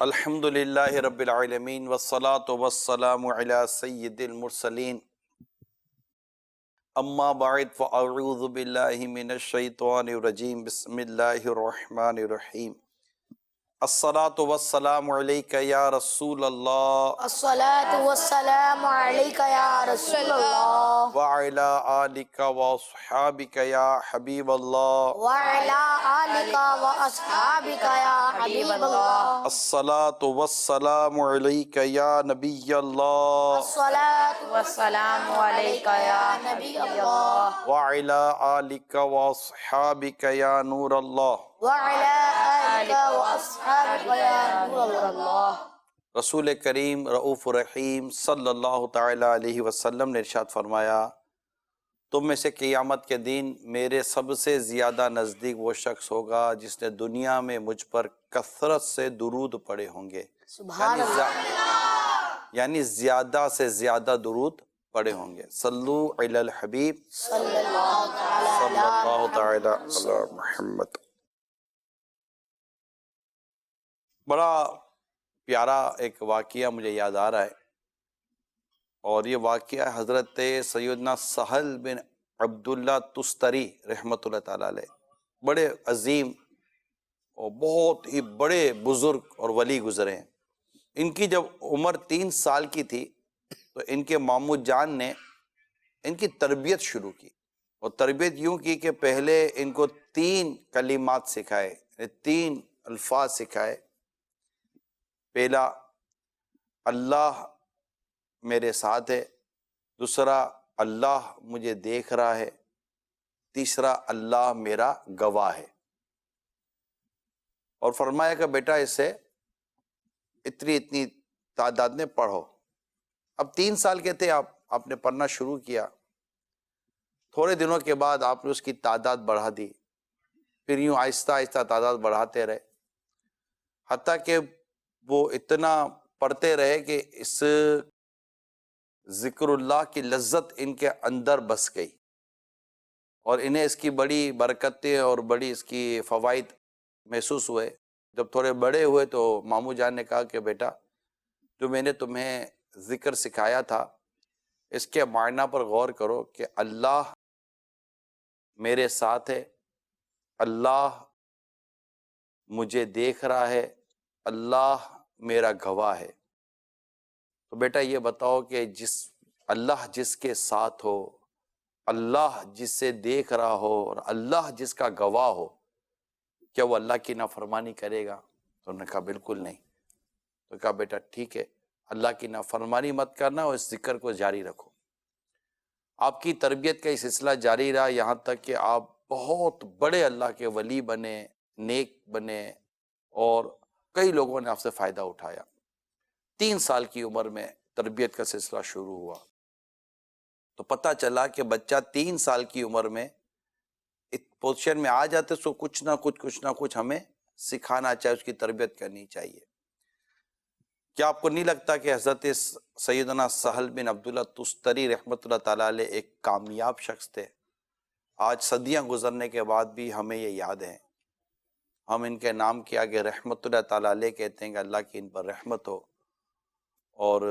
الحمدللہ رب العالمین والصلاة والسلام علی سید المرسلین اما بعد فاعوذ باللہ من الشیطان الرجیم بسم اللہ الرحمن الرحیم الصلاة والسلام علیک یا رسول اللہ الصلاة والسلام علیک یا رسول اللہ وعلی آلک واصحابک یا حبیب اللہ وعلی آلک واصحابک یا حبیب اللہ الصلاة والسلام علیک یا نبی اللہ الصلاة والسلام علیک یا نبی اللہ وعلی آلک واصحابک یا نور اللہ وعلی آلک واصحابک یا نور اللہ۔ رسول کریم رؤوف رحیم صلی اللہ تعالی علیہ وسلم نے ارشاد فرمایا، تم میں سے قیامت کے دن میرے سب سے زیادہ نزدیک وہ شخص ہوگا جس نے دنیا میں مجھ پر کثرت سے درود پڑھے ہوں گے، سبحان اللہ، یعنی زیادہ سے زیادہ درود پڑھے ہوں گے۔ صلو علی الحبیب صلی اللہ تعالی صلی اللہ تعالی علیہ علی محمد۔ بڑا پیارا ایک واقعہ مجھے یاد آ رہا ہے، اور یہ واقعہ حضرت سیدنا سہل بن عبداللہ تستری رحمۃ اللہ تعالیٰ علیہ، بڑے عظیم اور بہت ہی بڑے بزرگ اور ولی گزرے ہیں۔ ان کی جب عمر 3 سال کی تھی تو ان کے ماموں جان نے ان کی تربیت شروع کی، اور تربیت یوں کی کہ پہلے ان کو 3 کلمات سکھائے، 3 الفاظ سکھائے۔ پہلا اللہ میرے ساتھ ہے، دوسرا اللہ مجھے دیکھ رہا ہے، تیسرا اللہ میرا گواہ ہے، اور فرمایا کہ بیٹا اسے اتنی تعداد میں پڑھو۔ اب 3 سال کے تھے آپ نے پڑھنا شروع کیا، تھوڑے دنوں کے بعد آپ نے اس کی تعداد بڑھا دی، پھر یوں آہستہ آہستہ تعداد بڑھاتے رہے، حتیٰ کہ وہ اتنا پڑھتے رہے کہ اس ذکر اللہ کی لذت ان کے اندر بس گئی، اور انہیں اس کی بڑی برکتیں اور بڑی اس کی فوائد محسوس ہوئے۔ جب تھوڑے بڑے ہوئے تو ماموں جان نے کہا کہ بیٹا جو میں نے تمہیں ذکر سکھایا تھا اس کے معنی پر غور کرو کہ اللہ میرے ساتھ ہے، اللہ مجھے دیکھ رہا ہے، اللہ میرا گواہ ہے۔ تو بیٹا یہ بتاؤ کہ اللہ جس کے ساتھ ہو، اللہ جس سے دیکھ رہا ہو، اور اللہ جس کا گواہ ہو، کیا وہ اللہ کی نافرمانی کرے گا؟ تو انہوں نے کہا بالکل نہیں۔ تو کہا بیٹا ٹھیک ہے، اللہ کی نافرمانی مت کرنا اور اس ذکر کو جاری رکھو۔ آپ کی تربیت کا یہ سلسلہ جاری رہا یہاں تک کہ آپ بہت بڑے اللہ کے ولی بنے، نیک بنے، اور کئی لوگوں نے آپ سے فائدہ اٹھایا۔ 3 سال کی عمر میں تربیت کا سلسلہ شروع ہوا تو پتہ چلا کہ بچہ 3 سال کی عمر میں اس پوزیشن میں آ جاتے، سو کچھ نہ کچھ ہمیں سکھانا چاہیے، اس کی تربیت کرنی چاہیے۔ کیا آپ کو نہیں لگتا کہ حضرت سیدنا سہل بن عبداللہ تستری رحمۃ اللہ تعالیٰ علیہ ایک کامیاب شخص تھے؟ آج صدیاں گزرنے کے بعد بھی ہمیں یہ یاد ہے، ہم ان کے نام کے آگے رحمت اللہ تعالیٰ علیہ کہتے ہیں کہ اللہ کی ان پر رحمت ہو۔ اور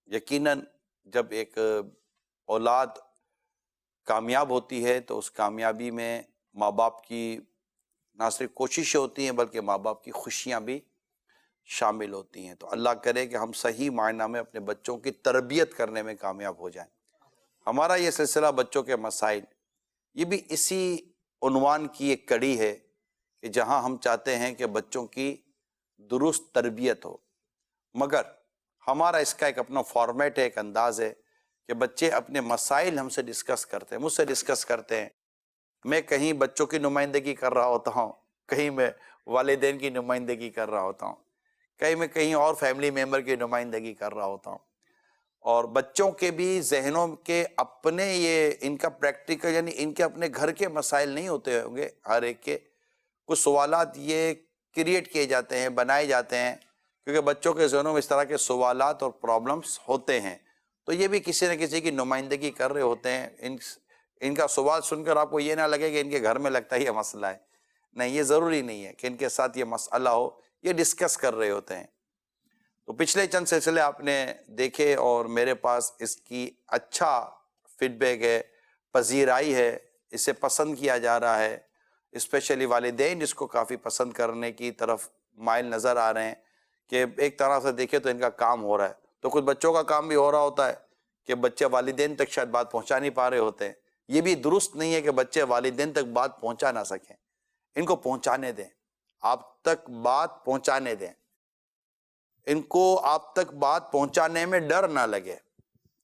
یقیناً جب ایک اولاد کامیاب ہوتی ہے تو اس کامیابی میں ماں باپ کی نہ صرف کوششیں ہوتی ہیں بلکہ ماں باپ کی خوشیاں بھی شامل ہوتی ہیں۔ تو اللہ کرے کہ ہم صحیح معنی میں اپنے بچوں کی تربیت کرنے میں کامیاب ہو جائیں۔ ہمارا یہ سلسلہ بچوں کے مسائل یہ بھی اسی عنوان کی ایک کڑی ہے کہ جہاں ہم چاہتے ہیں کہ بچوں کی درست تربیت ہو، مگر ہمارا اس کا ایک اپنا فارمیٹ ہے، ایک انداز ہے کہ بچے اپنے مسائل ہم سے ڈسکس کرتے ہیں، مجھ سے ڈسکس کرتے ہیں۔ میں کہیں بچوں کی نمائندگی کر رہا ہوتا ہوں، کہیں میں والدین کی نمائندگی کر رہا ہوتا ہوں، کہیں میں کہیں اور فیملی ممبر کی نمائندگی کر رہا ہوتا ہوں، اور بچوں کے بھی ذہنوں کے اپنے یہ ان کا پریکٹیکل یعنی ان کے اپنے گھر کے مسائل نہیں ہوتے ہوں گے، ہر ایک کے کچھ سوالات یہ کریٹ کیے جاتے ہیں، بنائے جاتے ہیں، کیونکہ بچوں کے ذہنوں میں اس طرح کے سوالات اور پرابلمس ہوتے ہیں، تو یہ بھی کسی نہ کسی کی نمائندگی کر رہے ہوتے ہیں۔ ان کا سوال سن کر آپ کو یہ نہ لگے کہ ان کے گھر میں لگتا ہے یہ مسئلہ ہے، نہیں، یہ ضروری نہیں ہے کہ ان کے ساتھ یہ مسئلہ ہو، یہ ڈسکس کر رہے ہوتے ہیں. تو پچھلے چند سلسلے آپ نے دیکھے اور میرے پاس اس کی اچھا فیڈ بیک ہے, پذیرائی ہے, اسے پسند کیا جا رہا ہے. اسپیشلی والدین اس کو کافی پسند کرنے کی طرف مائل نظر آ رہے ہیں کہ ایک طرح سے دیکھے تو ان کا کام ہو رہا ہے. تو کچھ بچوں کا کام بھی ہو رہا ہوتا ہے کہ بچے والدین تک شاید بات پہنچا نہیں پا رہے ہوتے ہیں. یہ بھی درست نہیں ہے کہ بچے والدین تک بات پہنچا نہ سکیں. ان کو پہنچانے دیں, آپ تک بات پہنچانے دیں. ان کو آپ تک بات پہنچانے میں ڈر نہ لگے,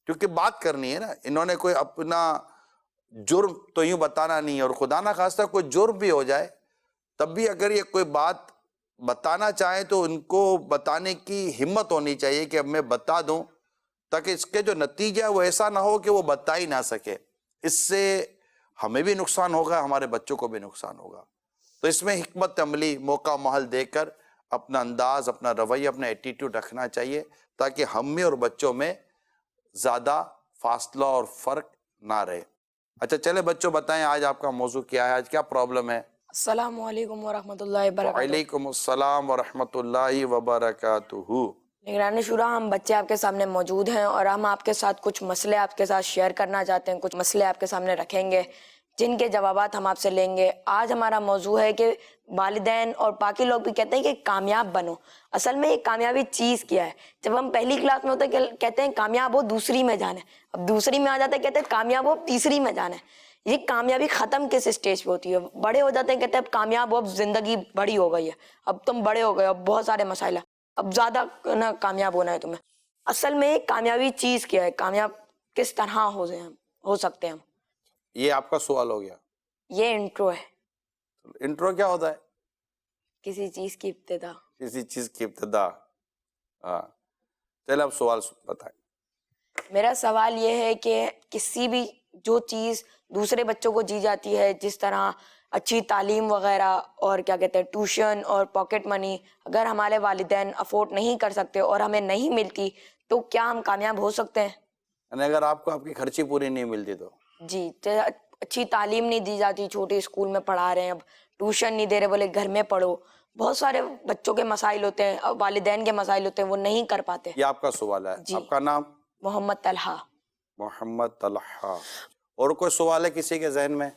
کیونکہ بات کرنی ہے نا. انہوں نے کوئی اپنا جرم تو یوں بتانا نہیں ہے, اور خدا نہ خواستہ کوئی جرم بھی ہو جائے تب بھی اگر یہ کوئی بات بتانا چاہیں تو ان کو بتانے کی ہمت ہونی چاہیے کہ اب میں بتا دوں, تاکہ اس کے جو نتیجہ ہے وہ ایسا نہ ہو کہ وہ بتا ہی نہ سکے. اس سے ہمیں بھی نقصان ہوگا, ہمارے بچوں کو بھی نقصان ہوگا. تو اس میں حکمت عملی, موقع محل دے کر اپنا انداز, اپنا رویہ, اپنا ایٹیٹیوڈ رکھنا چاہیے تاکہ ہم میں اور بچوں میں زیادہ فاصلہ اور فرق نہ رہے. اچھا چلے بچوں بتائیں آج آپ کا موضوع کیا ہے, آج کیا پرابلم ہے؟ السلام علیکم ورحمۃ اللہ وبرکاتہ. وعلیکم السلام ورحمۃ اللہ وبرکاتہ. نگران شورا, ہم بچے آپ کے سامنے موجود ہیں اور ہم آپ کے ساتھ کچھ مسئلے آپ کے ساتھ شیئر کرنا چاہتے ہیں. کچھ مسئلے آپ کے سامنے رکھیں گے جن کے جوابات ہم آپ سے لیں گے. آج ہمارا موضوع ہے کہ والدین اور باقی لوگ بھی کہتے ہیں کہ کامیاب بنو. اصل میں یہ کامیابی چیز کیا ہے؟ جب ہم پہلی کلاس میں ہوتے ہیں کہتے ہیں کامیاب ہو دوسری میں جانا ہے, اب دوسری میں آ جاتے ہیں کہتے ہیں کامیاب ہو تیسری میں جانا ہے. یہ کامیابی ختم کس اسٹیج پہ ہوتی ہے؟ بڑے ہو جاتے ہیں کہتے ہیں اب کامیاب ہو, اب زندگی بڑی ہو گئی ہے, اب تم بڑے ہو گئے, اب بہت سارے مسائل, اب زیادہ نہ کامیاب ہونا ہے تمہیں. اصل میں کامیابی چیز کیا ہے؟ کامیاب کس طرح ہو سکتے ہیں ہم؟ یہ آپ کا سوال ہو گیا. یہ انٹرو ہے. انٹرو کیا ہوتا ہے؟ کسی چیز کی ابتدا. کسی چیز کی ابتدا. ہاں چلے اب سوال بتائیں. میرا سوال یہ ہے کہ کسی بھی جو چیز دوسرے بچوں کو دی جاتی ہے, جس طرح اچھی تعلیم وغیرہ اور کیا کہتے ہیں ٹیوشن اور پاکٹ منی, اگر ہمارے والدین افورڈ نہیں کر سکتے اور ہمیں نہیں ملتی تو کیا ہم کامیاب ہو سکتے ہیں؟ یعنی اگر آپ کو آپ کی خرچی پوری نہیں ملتی تو؟ جی, اچھی تعلیم نہیں دی جاتی, چھوٹے اسکول میں پڑھا رہے ہیں, اب ٹیوشن نہیں دے رہے, بولے گھر میں پڑھو. بہت سارے بچوں کے مسائل ہوتے ہیں, والدین کے مسائل ہوتے ہیں, وہ نہیں کر پاتے. یہ آپ کا سوال ہے. جی. آپ کا نام؟ محمد طلحہ. محمد طلحہ. اور کوئی سوال ہے کسی کے ذہن میں؟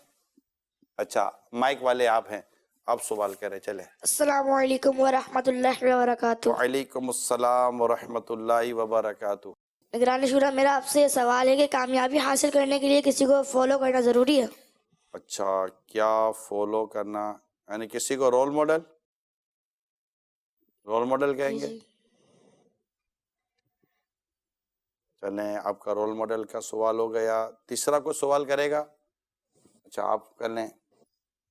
اچھا مائک والے آپ ہیں, آپ سوال کریں. چلے. السلام علیکم ورحمۃ اللہ وبرکاتہ. وعلیکم السلام ورحمۃ اللہ وبرکاتہ. نگران شورا, میرا آپ سے سوال ہے کہ کامیابی حاصل کرنے کے لیے کسی کو فالو کرنا ضروری ہے؟ اچھا, کیا فالو کرنا یعنی کسی کو رول ماڈل کہیں گے؟ چلیں, آپ کا رول ماڈل کا سوال ہو گیا. تیسرا کوئی سوال کرے گا؟ اچھا آپ کر لیں.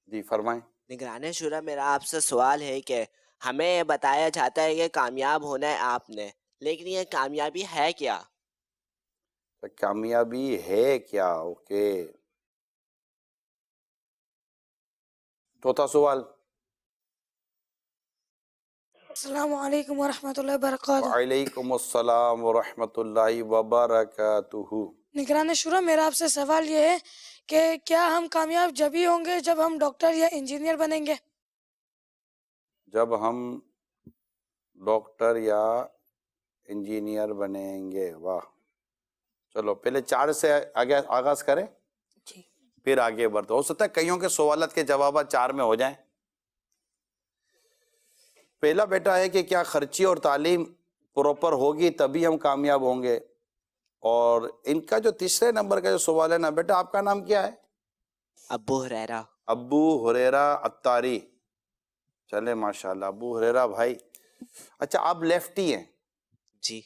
جی فرمائیں. نگران شورا, میرا آپ سے سوال ہے کہ ہمیں یہ بتایا جاتا ہے کہ کامیاب ہونا ہے آپ نے, لیکن یہ کامیابی ہے کیا؟ کامیابی ہے کیا؟ اوکے. چوتھا سوال. السلام علیکم ورحمۃ اللہ وبرکاتہ. وعلیکم السلام ورحمۃ اللہ وبرکاتہ. نگران شورا, میرا آپ سے سوال یہ ہے کہ کیا ہم کامیاب جب ہی ہوں گے جب ہم ڈاکٹر یا انجینئر بنیں گے؟ جب ہم ڈاکٹر یا انجینئر بنیں گے. واہ. چلو پہلے 4 سے آگے آغاز کریں, جی. پھر آگے بڑھتے. ہو سکتا ہے کئیوں کے سوالات کے جوابات 4 میں ہو جائیں. پہلا بیٹا ہے کہ کیا خرچی اور تعلیم پراپر ہوگی تبھی ہم کامیاب ہوں گے. اور ان کا جو تیسرے نمبر کا جو سوال ہے نا بیٹا, آپ کا نام کیا ہے؟ ابو ہریرہ. ابو ہریرہ اتاری. چلے ماشاءاللہ ابو ہریرہ بھائی. اچھا آپ لیفٹی ہیں؟ جی.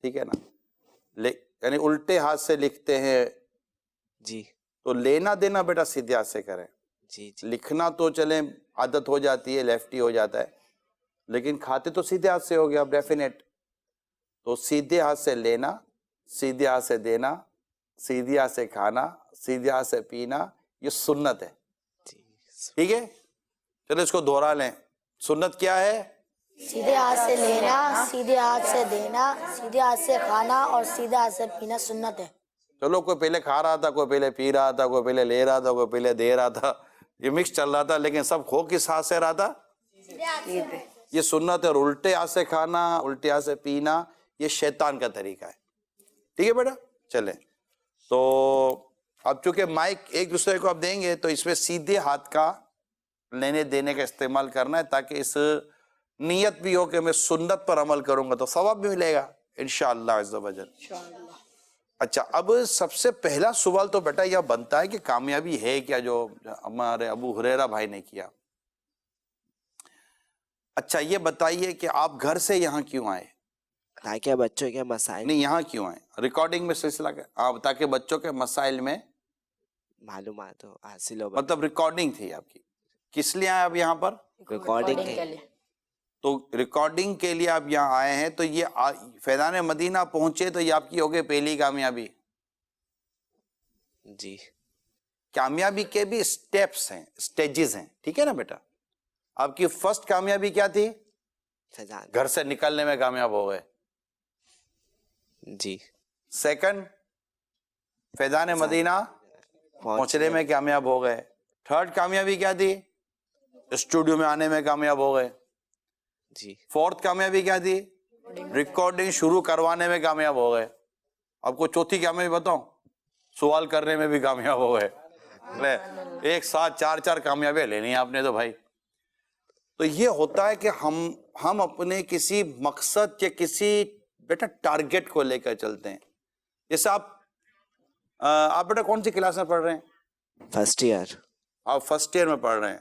ٹھیک ہے نا, یعنی الٹے ہاتھ سے لکھتے ہیں. جی. تو لینا دینا بیٹا سیدھے ہاتھ سے کریں. جی. لکھنا تو چلیں عادت ہو جاتی ہے, لیفٹی ہو جاتا ہے, لیکن کھاتے تو سیدھے ہاتھ سے ہو گیا اب ڈیفینیٹ. تو سیدھے ہاتھ سے لینا, سیدھے ہاتھ سے دینا, سیدھے ہاتھ سے کھانا, سیدھے ہاتھ سے پینا, یہ سنت ہے. ٹھیک ہے, چلو اس کو دوہرا لیں. سنت کیا ہے؟ سیدھے ہاتھ سے لینا, سیدھے ہاتھ سے دینا, سیدھے ہاتھ سے کھانا اور سیدھے ہاتھ سے پینا سنت ہے. چلو کوئی پہلے کھا رہا تھا, کوئی پہلے پی رہا تھا, کوئی پہلے لے رہا تھا, کوئی پہلے دے رہا تھا, یہ مکس چل رہا تھا, لیکن سب کھو کس ہاتھ سے رہا تھا؟ یہ سنت ہے، اور الٹے ہاتھ سے کھانا، الٹے ہاتھ سے پینا یہ شیطان کا طریقہ ہے. ٹھیک ہے بیٹا، چلیں. تو اب چونکہ مائک ایک دوسرے کو اب دیں گے تو اس میں سیدھے ہاتھ کا لینے دینے کا استعمال کرنا ہے، تاکہ اس نیت بھی ہو کہ میں سنت پر عمل کروں گا تو ثواب بھی ملے گا انشاءاللہ عز و جل. اچھا، اب سب سے پہلا سوال تو بیٹا یہ بنتا ہے کہ کامیابی ہے کیا، جو ہمارے ابو ہریرہ بھائی نے کیا. اچھا یہ بتائیے کہ آپ گھر سے یہاں کیوں آئے؟ تاکہ بچوں کے مسائل نہیں، یہاں کیوں آئے؟ ریکارڈنگ میں سلسلہ کیا؟ آپ تاکہ بچوں کے مسائل میں معلومات ہو حاصل ہو. مطلب ریکارڈنگ تھی آپ کی، کس لیے آئے آپ یہاں پر؟ ریکارڈنگ کے لیے. تو ریکارڈنگ کے لیے آپ یہاں آئے ہیں. تو یہ فیضان مدینہ پہنچے تو یہ آپ کی ہوگی پہلی کامیابی. جی. کامیابی کے بھی سٹیپس ہیں، سٹیجز ہیں، ٹھیک ہے نا بیٹا. آپ کی فرسٹ کامیابی کیا تھی؟ فیضان. گھر سے نکلنے میں کامیاب ہو گئے. جی. سیکنڈ، فیضان مدینہ پہنچنے میں کامیاب ہو گئے. تھرڈ کامیابی کیا تھی؟ اسٹوڈیو میں آنے میں کامیاب ہو گئے. جی. فورتھ کامیابی کیا تھی؟ ریکارڈنگ شروع کروانے میں کامیاب ہو گئے. آپ کو چوتھی کامیابی بتاؤں؟ سوال کرنے میں بھی کامیاب ہو گئے. ایک ساتھ چار کامیابیاں لینی آپ نے تو بھائی. تو یہ ہوتا ہے کہ ہم اپنے کسی مقصد یا کسی بیٹا ٹارگٹ کو لے کر چلتے ہیں. جیسے آپ بیٹا کون سی کلاس میں پڑھ رہے ہیں؟ First year. آپ فرسٹ ایئر میں پڑھ رہے ہیں،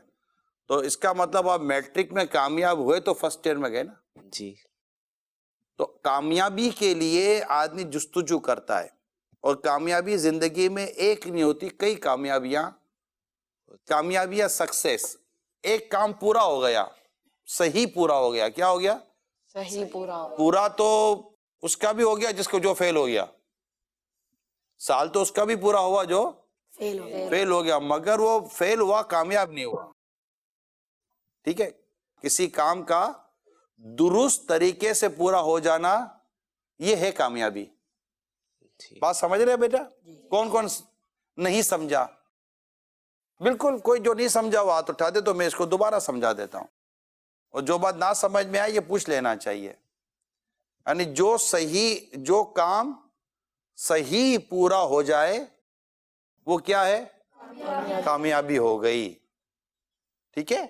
تو اس کا مطلب آپ میٹرک میں کامیاب ہوئے تو فرسٹ ایئر میں گئے نا. جی. تو کامیابی کے لیے آدمی جستجو کرتا ہے، اور کامیابی زندگی میں ایک نہیں ہوتی، کئی کامیابیاں سکسیس. ایک کام پورا ہو گیا، صحیح پورا ہو گیا. کیا ہو گیا؟ صحیح پورا. پورا تو اس کا بھی ہو گیا جس کو جو فیل ہو گیا. سال تو اس کا بھی پورا ہوا جو فیل ہو گیا، مگر وہ فیل ہوا، کامیاب نہیں ہوا. ٹھیک ہے، کسی کام کا درست طریقے سے پورا ہو جانا یہ ہے کامیابی. بات سمجھ رہے بیٹا؟ کون کون نہیں سمجھا؟ بالکل، کوئی جو نہیں سمجھا وہ ہاتھ اٹھا دے تو میں اس کو دوبارہ سمجھا دیتا ہوں. اور جو بات نہ سمجھ میں آئے یہ پوچھ لینا چاہیے. یعنی جو کام صحیح پورا ہو جائے وہ کیا ہے؟ کامیابی ہو گئی. ٹھیک ہے،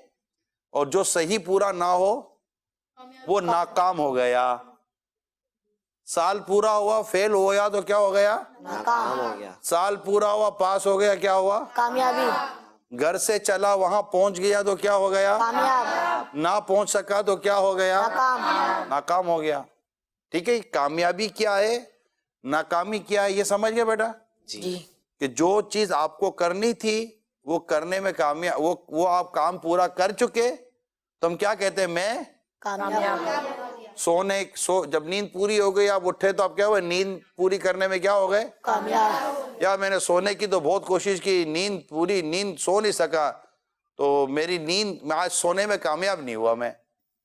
اور جو صحیح پورا نہ ہو وہ ناکام ہو گیا. سال پورا ہوا فیل ہو گیا تو کیا ہو گیا؟ ناکام ہو گیا. سال پورا ہوا پاس ہو گیا، کیا ہوا؟ کامیابی. گھر سے چلا وہاں پہنچ گیا تو کیا ہو گیا؟ کامیاب. نہ پہنچ سکا تو کیا ہو گیا؟ ناکام ہو گیا. ٹھیک ہے، کامیابی کیا ہے، ناکامی کیا ہے، یہ سمجھ گئے بیٹا؟ جی. کہ جو چیز آپ کو کرنی تھی وہ کرنے میں کامیاب، وہ آپ کام پورا کر چکے تو ہم کیا کہتے ہیں؟ میں کامیاب. جب نیند پوری ہو گئی آپ اٹھے تو آپ کیا ہوئے؟ نیند پوری کرنے میں کیا ہو گئے؟ کامیاب. یا میں نے سونے کی تو بہت کوشش کی، نیند سو نہیں سکا تو میری نیند میں آج سونے میں کامیاب نہیں ہوا. میں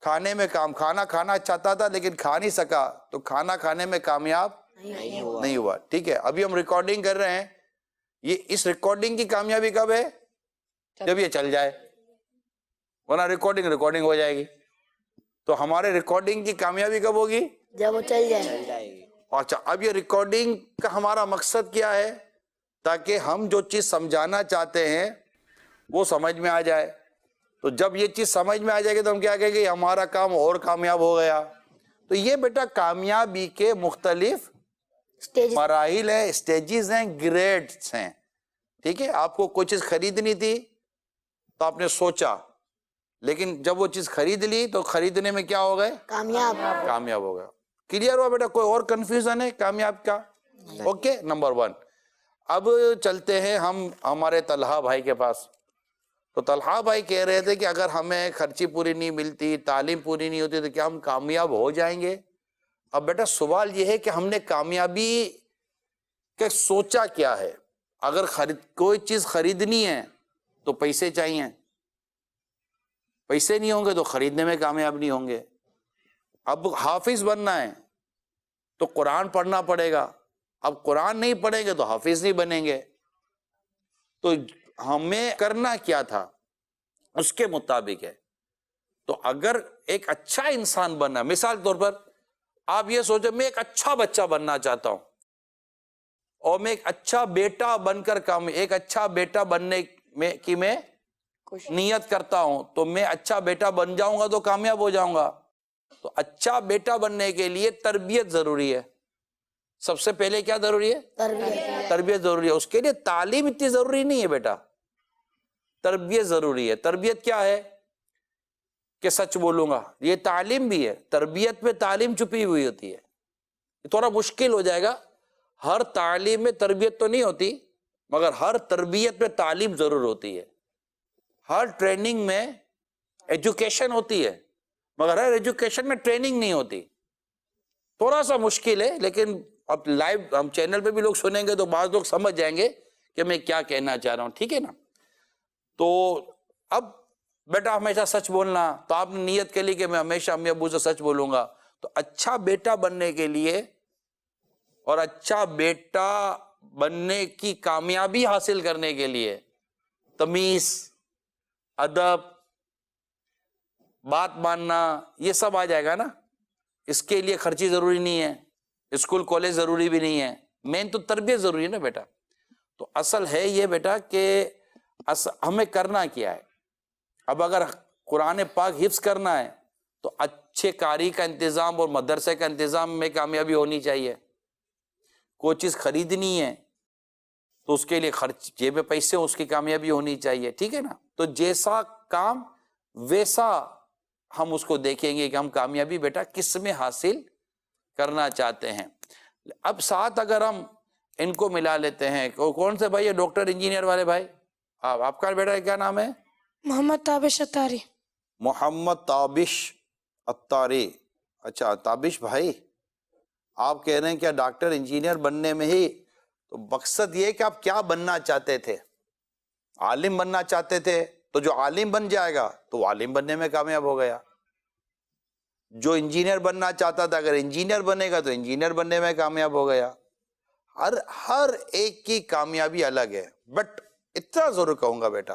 کھانے میں کھانا کھانا چاہتا تھا لیکن کھا نہیں سکا تو کھانا کھانے میں کامیاب نہیں ہوا. ٹھیک ہے، ابھی ہم ریکارڈنگ کر رہے ہیں، اس ریکارڈنگ کی کامیابی کب ہے؟ جب یہ چل جائے، ورنہ ریکارڈنگ ہو جائے گی. تو ہمارے ریکارڈنگ کی کامیابی کب ہوگی؟ جب وہ چل جائے. اچھا، اب یہ ریکارڈنگ کا ہمارا مقصد کیا ہے؟ تاکہ ہم جو چیز سمجھانا چاہتے ہیں وہ سمجھ میں آ جائے. تو جب یہ چیز سمجھ میں آ جائے گی تو ہم کیا کہیں گے؟ ہمارا کام اور کامیاب ہو گیا. تو یہ بیٹا کامیابی کے مختلف مراحل ہیں، سٹیجز ہیں، گریڈز ہیں. ٹھیک ہے، آپ کو کوئی چیز خریدنی تھی تو آپ نے سوچا، لیکن جب وہ چیز خرید لی تو خریدنے میں کیا ہو گئے؟ کامیاب ہو گیا. کلیئر ہوا بیٹا؟ کوئی اور کنفیوژن ہے کامیاب کا؟ Okay, number 1. اب چلتے ہیں ہم ہمارے طلحہ بھائی کے پاس. تو طلحہ بھائی کہہ رہے تھے کہ اگر ہمیں خرچی پوری نہیں ملتی، تعلیم پوری نہیں ہوتی تو کیا ہم کامیاب ہو جائیں گے؟ اب بیٹا سوال یہ ہے کہ ہم نے کامیابی کا سوچا کیا ہے؟ اگر کوئی چیز خریدنی ہے تو پیسے چاہیے، پیسے نہیں ہوں گے تو خریدنے میں کامیاب نہیں ہوں گے. اب حافظ بننا ہے تو قرآن پڑھنا پڑے گا. اب قرآن نہیں پڑھیں گے تو حافظ نہیں بنیں گے. تو ہمیں کرنا کیا تھا اس کے مطابق ہے. تو اگر ایک اچھا انسان بننا، مثال کے طور پر آپ یہ سوچیں میں ایک اچھا بچہ بننا چاہتا ہوں اور میں ایک اچھا بیٹا بن کر ایک اچھا بیٹا بننے کی میں نیت کرتا ہوں، تو میں اچھا بیٹا بن جاؤں گا تو کامیاب ہو جاؤں گا. تو اچھا بیٹا بننے کے لیے تربیت ضروری ہے. سب سے پہلے کیا ضروری ہے؟ تربیت ضروری ہے. اس کے لیے تعلیم اتنی ضروری نہیں ہے بیٹا، تربیت ضروری ہے. تربیت کیا ہے کہ سچ بولوں گا، یہ تعلیم بھی ہے. تربیت میں تعلیم چھپی ہوئی ہوتی ہے. تھوڑا مشکل ہو جائے گا، ہر تعلیم میں تربیت تو نہیں ہوتی، مگر ہر تربیت میں تعلیم ضرور ہوتی ہے. ہر ٹریننگ میں ایجوکیشن ہوتی ہے، مگر ہر ایجوکیشن میں ٹریننگ نہیں ہوتی. تھوڑا سا مشکل ہے، لیکن اب لائیو ہم چینل پہ بھی لوگ سنیں گے تو بعض لوگ سمجھ جائیں گے کہ میں کیا کہنا چاہ رہا ہوں. ٹھیک ہے نا؟ تو اب بیٹا ہمیشہ سچ بولنا، تو آپ نے نیت کے لیے کہ میں ہمیشہ امی ابو سے سچ بولوں گا. تو اچھا بیٹا بننے کے لیے اور اچھا بیٹا بننے کی کامیابی حاصل کرنے کے لیے تمیز، ادب، بات ماننا، یہ سب آ جائے گا نا. اس کے لیے خرچی ضروری نہیں ہے، اسکول کالج ضروری بھی نہیں ہے، مین تو تربیت ضروری ہے نا بیٹا. تو اصل ہے یہ بیٹا کہ ہمیں کرنا کیا ہے. اب اگر قرآن پاک حفظ کرنا ہے تو اچھے قاری کا انتظام اور مدرسے کا انتظام میں کامیابی ہونی چاہیے. کوئی چیز خریدنی ہے تو اس کے لیے خرچ، جیب میں پیسے اس کی کامیابی ہونی چاہیے. ٹھیک ہے نا؟ تو جیسا کام ویسا ہم اس کو دیکھیں گے کہ ہم کامیابی بیٹا کس میں حاصل کرنا چاہتے ہیں. اب ساتھ اگر ہم ان کو ملا لیتے ہیں، کون سے بھائی؟ ڈاکٹر انجینئر والے بھائی. آپ کا بیٹا کیا نام ہے؟ محمد تابش اتاری. محمد تابش اتاری. اچھا تابش بھائی، آپ کہہ رہے ہیں کیا ڈاکٹر انجینئر بننے میں ہی، تو مقصد یہ کہ آپ کیا بننا چاہتے تھے؟ عالم بننا چاہتے تھے تو جو عالم بن جائے گا تو وہ عالم بننے میں کامیاب ہو گیا. جو انجینئر بننا چاہتا تھا اگر انجینئر بنے گا تو انجینئر بننے میں کامیاب ہو گیا. ہر ایک کی کامیابی الگ ہے. بٹ اتنا ضرور کہوں گا بیٹا،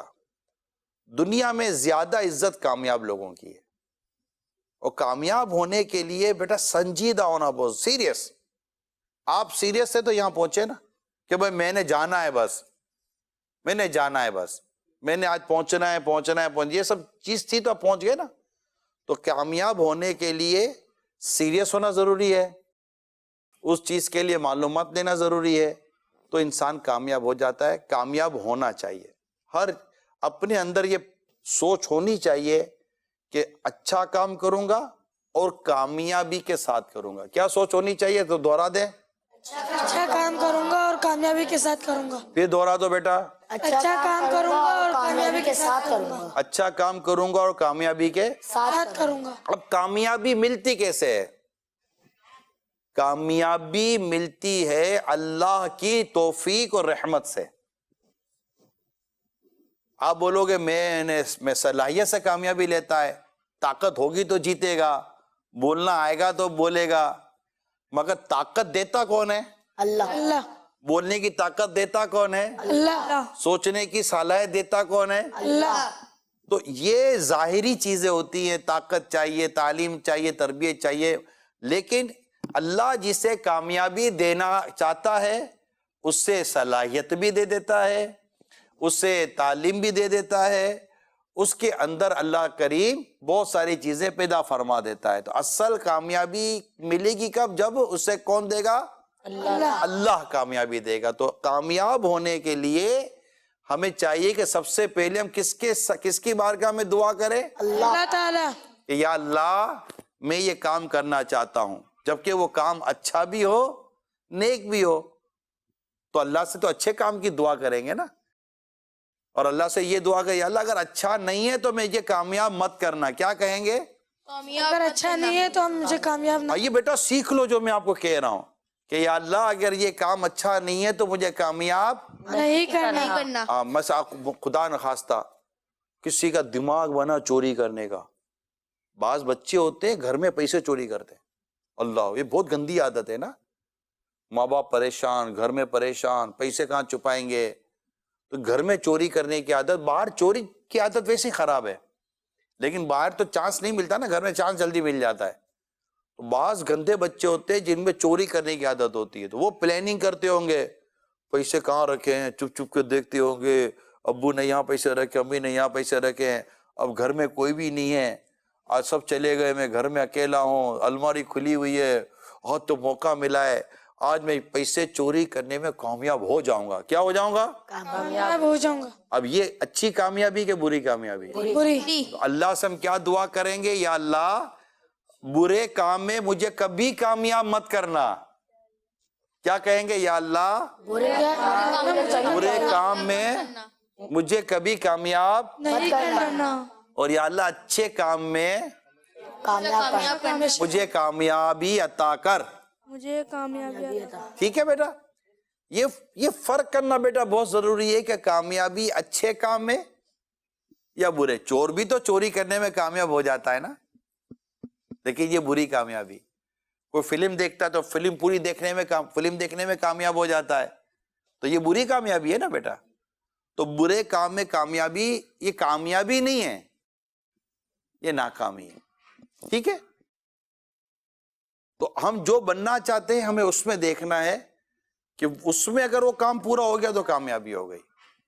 دنیا میں زیادہ عزت کامیاب لوگوں کی ہے. اور کامیاب ہونے کے لیے بیٹا سنجیدہ ہونا، بہت سیریس. آپ سیریس سے تو یہاں پہنچے نا کہ بھائی میں نے جانا ہے، بس میں نے جانا ہے، بس میں نے آج پہنچنا ہے، یہ سب چیز تھی تو آپ پہنچ گئے نا. تو کامیاب ہونے کے لیے سیریس ہونا ضروری ہے، اس چیز کے لیے معلومات لینا ضروری ہے، تو انسان کامیاب ہو جاتا ہے. کامیاب ہونا چاہیے، ہر اپنے اندر یہ سوچ ہونی چاہیے کہ اچھا کام کروں گا اور کامیابی کے ساتھ کروں گا. کیا سوچ ہونی چاہیے؟ تو دوہرا دیں. اچھا کام کروں گا اور کامیابی کے ساتھ کروں گا. پھر دوہرا دو بیٹا. اچھا کام کروں گا اور کامیابی کے ساتھ کروں گا. اچھا کام کروں گا اور کامیابی کے ساتھ کروں گا. اب کامیابی ملتی کیسے ہے؟ کامیابی ملتی ہے اللہ کی توفیق اور رحمت سے. آپ بولو گے میں صلاحیت سے کامیابی لیتا ہے، طاقت ہوگی تو جیتے گا، بولنا آئے گا تو بولے گا، مگر طاقت دیتا کون ہے؟ اللہ. بولنے کی طاقت دیتا کون ہے؟ اللہ. سوچنے کی صلاحیت دیتا کون ہے؟ اللہ. تو یہ ظاہری چیزیں ہوتی ہیں، طاقت چاہیے، تعلیم چاہیے، تربیت چاہیے، لیکن اللہ جسے کامیابی دینا چاہتا ہے اس سے صلاحیت بھی دے دیتا ہے، اس سے تعلیم بھی دے دیتا ہے، اس کے اندر اللہ کریم بہت ساری چیزیں پیدا فرما دیتا ہے. تو اصل کامیابی ملے گی کب؟ جب اسے کون دے گا؟ اللہ کامیابی دے گا. تو کامیاب ہونے کے لیے ہمیں چاہیے کہ سب سے پہلے ہم کس کی بارگاہ میں دعا کریں؟ اللہ تعالی. کہ یا اللہ میں یہ کام کرنا چاہتا ہوں، جبکہ وہ کام اچھا بھی ہو، نیک بھی ہو. تو اللہ سے تو اچھے کام کی دعا کریں گے نا، اور اللہ سے یہ دعا کہ یا اللہ اگر اچھا نہیں ہے تو میں یہ کامیاب مت کرنا. کیا کہیں گے؟ اگر اچھا نہیں ہے تو ہم مجھے کامیاب نہ. آئیے بیٹا سیکھ لو جو میں آپ کو کہہ رہا ہوں کہ یا اللہ اگر یہ کام اچھا نہیں ہے تو مجھے کامیاب نہیں کرنا. خدا نخواستہ کسی کا دماغ بنا چوری کرنے کا. بعض بچے ہوتے ہیں گھر میں پیسے چوری کرتے ہیں. اللہ، یہ بہت گندی عادت ہے نا. ماں باپ پریشان، گھر میں پریشان، پیسے کہاں چھپائیں گے، تو گھر میں چوری کرنے کی عادت، باہر چوری کی عادت ویسے خراب ہے، لیکن باہر تو چانس نہیں ملتا نا, گھر میں چانس جلدی مل جاتا ہے. تو بعض گندے بچے ہوتے ہیں جن میں چوری کرنے کی عادت ہوتی ہے, تو وہ پلاننگ کرتے ہوں گے, پیسے کہاں رکھے ہیں, چپ چپ کے دیکھتے ہوں گے, ابو نے یہاں پیسے رکھے, امی نے یہاں پیسے رکھے ہیں, اب گھر میں کوئی بھی نہیں ہے, آج سب چلے گئے, میں گھر میں اکیلا ہوں, الماری کھلی ہوئی ہے, اور تو موقع ملا ہے, آج میں پیسے چوری کرنے میں کامیاب ہو جاؤں گا. کیا ہو جاؤں گا؟ کامیاب ہو جاؤں گا. اب یہ اچھی کامیابی کہ بری کامیابی؟ بری. تو اللہ سے ہم کیا دعا کریں گے؟ یا اللہ برے کام میں مجھے کبھی کامیاب مت کرنا. کیا کہیں گے؟ یا اللہ برے کام میں مجھے کبھی کامیاب نہیں کرنا. اور یا اللہ اچھے کام میں مجھے کامیابی عطا کر. مجھے کامیابی عطا. ٹھیک ہے بیٹا, یہ فرق کرنا بیٹا بہت ضروری ہے کہ کامیابی اچھے کام میں یا برے. چور بھی تو چوری کرنے میں کامیاب ہو جاتا ہے نا, لیکن یہ بری کامیابی. کوئی فلم دیکھتا ہے تو فلم پوری دیکھنے میں کامیاب ہو جاتا ہے, تو یہ بری کامیابی ہے نا بیٹا. تو برے کام میں کامیابی یہ کامیابی نہیں ہے, یہ ناکامی ہے. ٹھیک ہے, تو ہم جو بننا چاہتے ہیں ہمیں اس میں دیکھنا ہے کہ اس میں اگر وہ کام پورا ہو گیا تو کامیابی ہو گئی.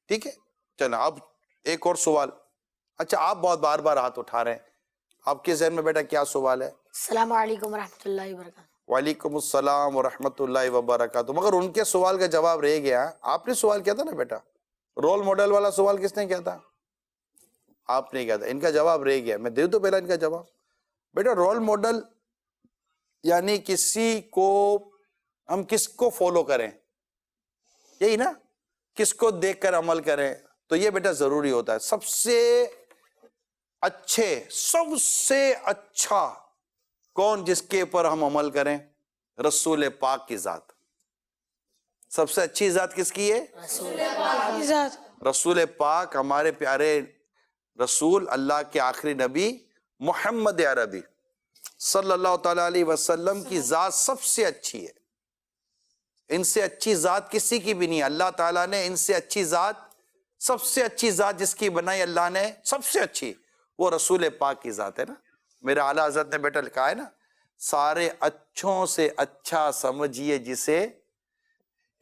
ٹھیک ہے, چلو اب ایک اور سوال. اچھا آپ بہت بار بار ہاتھ اٹھا رہے ہیں, آپ کے ذہن میں بیٹا کیا سوال ہے؟ السلام علیکم ورحمۃ اللہ وبرکاتہ. وعلیکم السلام ورحمۃ اللہ وبرکاتہ. مگر ان کے سوال کا جواب رہ گیا. آپ نے سوال کیا تھا نا بیٹا, رول ماڈل والا سوال کس نے کیا تھا؟ آپ نے کیا تھا. ان کا جواب رہ گیا, میں دے دوں پہلا ان کا جواب. بیٹا رول ماڈل یعنی کسی کو ہم کس کو فالو کریں, یہی نا, کس کو دیکھ کر عمل کریں. تو یہ بیٹا ضروری ہوتا ہے. سب سے اچھا کون جس کے اوپر ہم عمل کریں؟ رسول پاک کی ذات. سب سے اچھی ذات کس کی ہے؟ رسول پاک, ہمارے پیارے رسول, اللہ کے آخری نبی محمد عربی صلی اللہ تعالی علیہ وسلم کی ذات سب سے اچھی ہے. ان سے اچھی ذات کسی کی بھی نہیں. اللہ تعالیٰ نے ان سے اچھی ذات, سب سے اچھی ذات جس کی بنائی اللہ نے سب سے اچھی, وہ رسول پاک کی ذات ہے نا. میرے اعلیٰ حضرت نے بیٹا لکھا ہے نا, سارے اچھوں سے اچھا سمجھیے جسے,